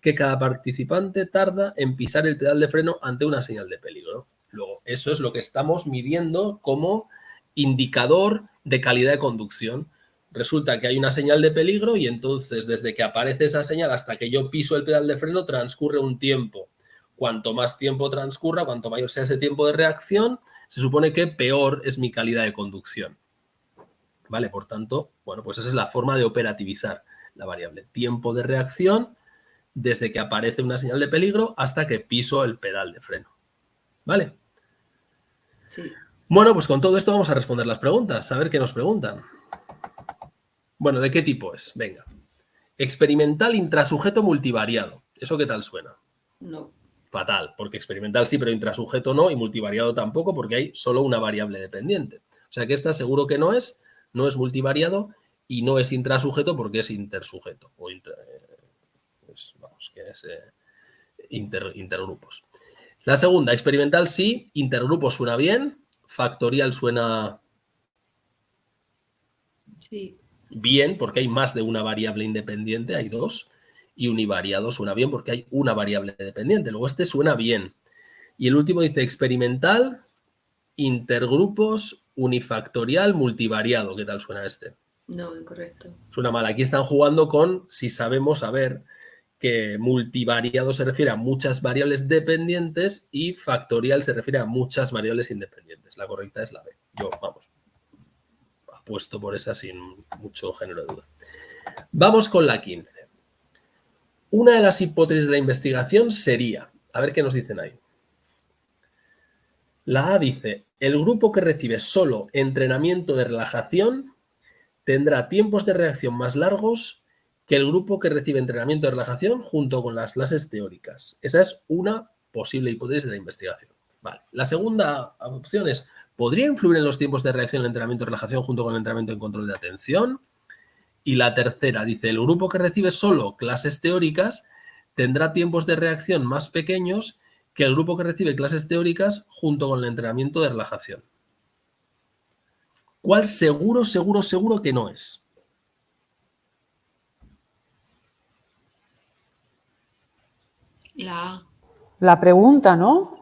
S2: que cada participante tarda en pisar el pedal de freno ante una señal de peligro. Luego, eso es lo que estamos midiendo como indicador de calidad de conducción. Resulta que hay una señal de peligro y entonces desde que aparece esa señal hasta que yo piso el pedal de freno transcurre un tiempo. Cuanto más tiempo transcurra, cuanto mayor sea ese tiempo de reacción, se supone que peor es mi calidad de conducción. ¿Vale? Por tanto, bueno, pues esa es la forma de operativizar la variable. Tiempo de reacción desde que aparece una señal de peligro hasta que piso el pedal de freno. ¿Vale?
S3: Sí.
S2: Bueno, pues con todo esto vamos a responder las preguntas, a ver qué nos preguntan. Bueno, ¿de qué tipo es? Venga. Experimental intrasujeto multivariado. ¿Eso qué tal suena?
S3: No.
S2: Fatal, porque experimental sí, pero intrasujeto no, y multivariado tampoco, porque hay solo una variable dependiente. O sea que esta seguro que no es multivariado y no es intrasujeto porque es intersujeto. O vamos, que es intergrupos. La segunda, experimental sí, intergrupos suena bien, factorial suena
S3: sí.
S2: bien porque hay más de una variable independiente, hay dos, y univariado suena bien porque hay una variable dependiente. Luego este suena bien. Y el último dice experimental, intergrupos, unifactorial, multivariado. ¿Qué tal suena este?
S3: No, incorrecto.
S2: Suena mal. Aquí están jugando con si sabemos saber que multivariado se refiere a muchas variables dependientes y factorial se refiere a muchas variables independientes. La correcta es la B. Yo, vamos, apuesto por esa sin mucho género de duda. Vamos con la 15. Una de las hipótesis de la investigación sería, a ver qué nos dicen ahí. La A dice, el grupo que recibe solo entrenamiento de relajación tendrá tiempos de reacción más largos que el grupo que recibe entrenamiento de relajación junto con las clases teóricas. Esa es una posible hipótesis de la investigación. Vale. La segunda opción es, ¿podría influir en los tiempos de reacción el entrenamiento de relajación junto con el entrenamiento en control de atención? Y la tercera dice, el grupo que recibe solo clases teóricas tendrá tiempos de reacción más pequeños que el grupo que recibe clases teóricas junto con el entrenamiento de relajación. ¿Cuál seguro que no es?
S3: La A.
S1: La pregunta, ¿no?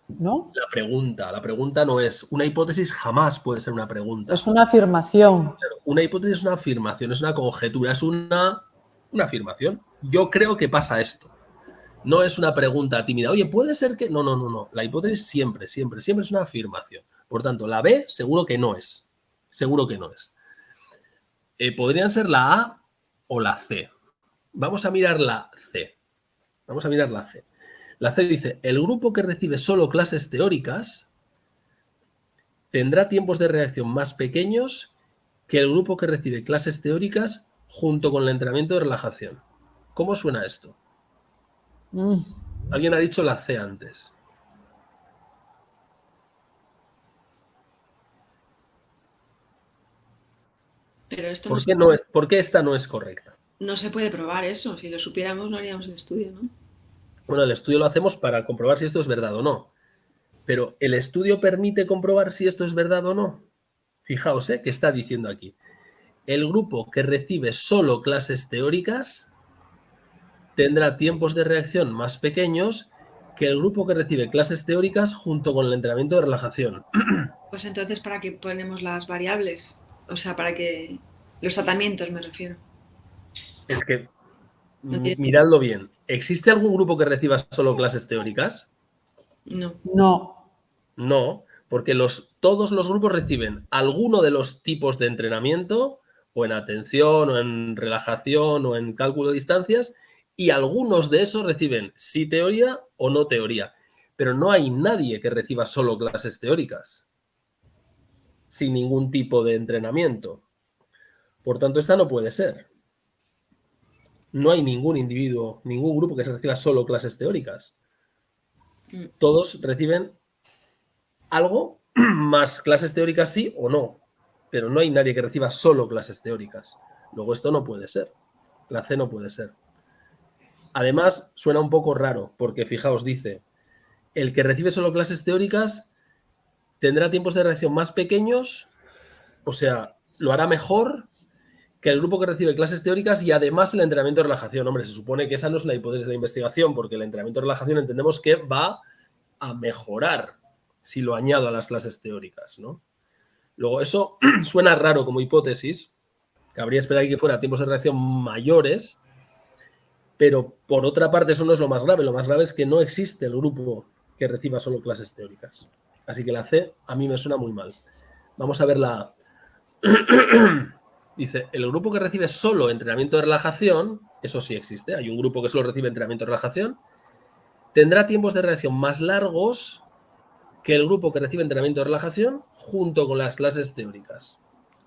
S1: ¿No?
S2: La pregunta no es. Una hipótesis jamás puede ser una pregunta.
S1: Es una afirmación.
S2: Una hipótesis es una afirmación, es una conjetura, es una afirmación. Yo creo que pasa esto. No es una pregunta tímida. Oye, ¿puede ser que...? No. La hipótesis siempre es una afirmación. Por tanto, la B seguro que no es. Seguro que no es. Podrían ser la A o la C. Vamos a mirar la C. La C dice, el grupo que recibe solo clases teóricas tendrá tiempos de reacción más pequeños que el grupo que recibe clases teóricas junto con el entrenamiento de relajación. ¿Cómo suena esto? Alguien ha dicho la C antes.
S3: Pero esto
S2: ¿Por qué esta no es correcta?
S3: No se puede probar eso. Si lo supiéramos, no haríamos el estudio, ¿no?
S2: Bueno, el estudio lo hacemos para comprobar si esto es verdad o no. Pero ¿el estudio permite comprobar si esto es verdad o no? Fijaos, ¿qué está diciendo aquí? El grupo que recibe solo clases teóricas tendrá tiempos de reacción más pequeños que el grupo que recibe clases teóricas junto con el entrenamiento de relajación.
S3: Pues entonces, ¿para qué ponemos las variables? O sea, para que... Los tratamientos, me refiero.
S2: Es que,
S3: No tiene-
S2: miradlo bien. ¿Existe algún grupo que reciba solo clases teóricas?
S3: No.
S2: No, porque todos los grupos reciben alguno de los tipos de entrenamiento, o en atención, o en relajación, o en cálculo de distancias, y algunos de esos reciben sí teoría o no teoría. Pero no hay nadie que reciba solo clases teóricas, sin ningún tipo de entrenamiento. Por tanto, esta no puede ser. No hay ningún individuo, ningún grupo que reciba solo clases teóricas. Todos reciben algo, más clases teóricas sí o no, pero no hay nadie que reciba solo clases teóricas. Luego esto no puede ser. La C no puede ser. Además, suena un poco raro, porque fijaos, dice, el que recibe solo clases teóricas tendrá tiempos de reacción más pequeños, o sea, lo hará mejor que el grupo que recibe clases teóricas y además el entrenamiento de relajación. Hombre, se supone que esa no es una hipótesis de investigación, porque el entrenamiento de relajación entendemos que va a mejorar si lo añado a las clases teóricas, ¿no? Luego, eso suena raro como hipótesis, cabría esperar que fuera tiempos de reacción mayores, pero por otra parte eso no es lo más grave. Lo más grave es que no existe el grupo que reciba solo clases teóricas. Así que la C a mí me suena muy mal. Vamos a ver la A. Dice, el grupo que recibe solo entrenamiento de relajación, eso sí existe, hay un grupo que solo recibe entrenamiento de relajación, tendrá tiempos de reacción más largos que el grupo que recibe entrenamiento de relajación junto con las clases teóricas.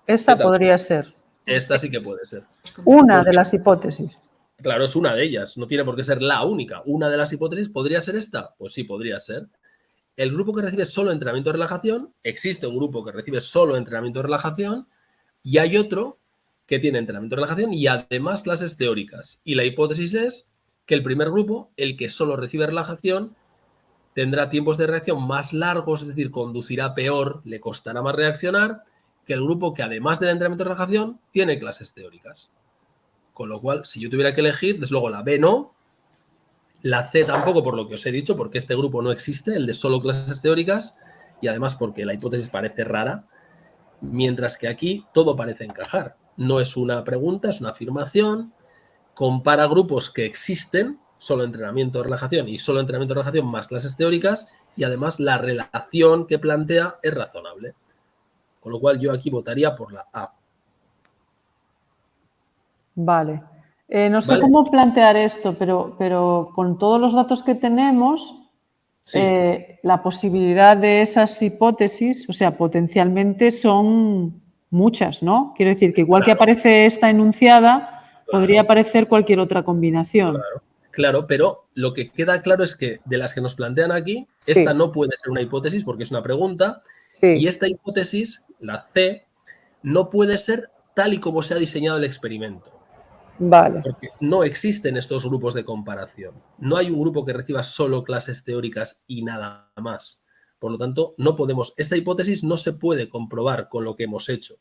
S1: Esa podría ser.
S2: Esta sí que puede ser.
S1: Una de las hipótesis.
S2: Claro, es una de ellas, no tiene por qué ser la única. Una de las hipótesis, ¿podría ser esta? Pues sí, podría ser. El grupo que recibe solo entrenamiento de relajación, existe un grupo que recibe solo entrenamiento de relajación y hay otro que tiene entrenamiento de relajación y además clases teóricas. Y la hipótesis es que el primer grupo, el que solo recibe relajación, tendrá tiempos de reacción más largos, es decir, conducirá peor, le costará más reaccionar, que el grupo que además del entrenamiento de relajación tiene clases teóricas. Con lo cual, si yo tuviera que elegir, desde luego la B no, la C tampoco por lo que os he dicho, porque este grupo no existe, el de solo clases teóricas, y además porque la hipótesis parece rara, mientras que aquí todo parece encajar. No es una pregunta, es una afirmación, compara grupos que existen, solo entrenamiento de relajación y solo entrenamiento de relajación más clases teóricas, y además la relación que plantea es razonable. Con lo cual yo aquí votaría por la A.
S1: Vale. No sé cómo plantear esto, pero con todos los datos que tenemos,
S2: sí.
S1: La posibilidad de esas hipótesis, o sea, potencialmente son muchas, ¿no? Quiero decir que igual que aparece esta enunciada, podría aparecer cualquier otra combinación.
S2: Claro, pero lo que queda claro es que de las que nos plantean aquí, esta no puede ser una hipótesis porque es una pregunta, y esta hipótesis, la C, no puede ser tal y como se ha diseñado el experimento.
S1: Vale.
S2: Porque no existen estos grupos de comparación. No hay un grupo que reciba solo clases teóricas y nada más. Por lo tanto, no podemos, esta hipótesis no se puede comprobar con lo que hemos hecho,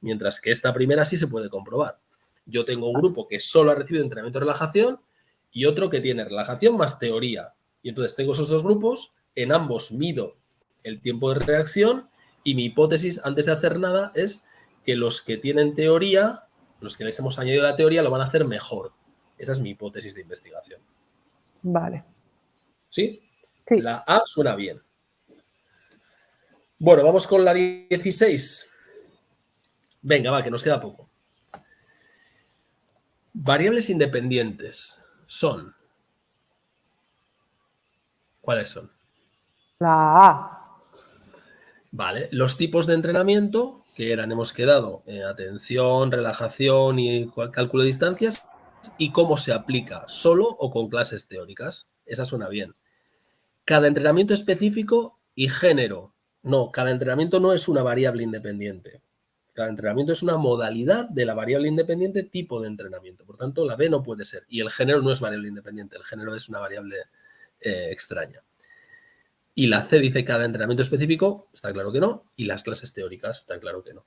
S2: mientras que esta primera sí se puede comprobar. Yo tengo un grupo que solo ha recibido entrenamiento de relajación y otro que tiene relajación más teoría. Y entonces tengo esos dos grupos, en ambos mido el tiempo de reacción y mi hipótesis antes de hacer nada es que los que tienen teoría, los que les hemos añadido la teoría, lo van a hacer mejor. Esa es mi hipótesis de investigación.
S1: Vale.
S2: ¿Sí?
S1: Sí.
S2: La A suena bien. Bueno, vamos con la 16. Venga, va, que nos queda poco. Variables independientes son... ¿Cuáles son?
S1: La A.
S2: Vale, los tipos de entrenamiento, que eran, hemos quedado, atención, relajación y cálculo de distancias, y cómo se aplica, solo o con clases teóricas. Esa suena bien. Cada entrenamiento específico y género. No, cada entrenamiento no es una variable independiente. Cada entrenamiento es una modalidad de la variable independiente tipo de entrenamiento. Por tanto, la B no puede ser. Y el género no es variable independiente, el género es una variable extraña. Y la C dice cada entrenamiento específico, está claro que no, y las clases teóricas, está claro que no.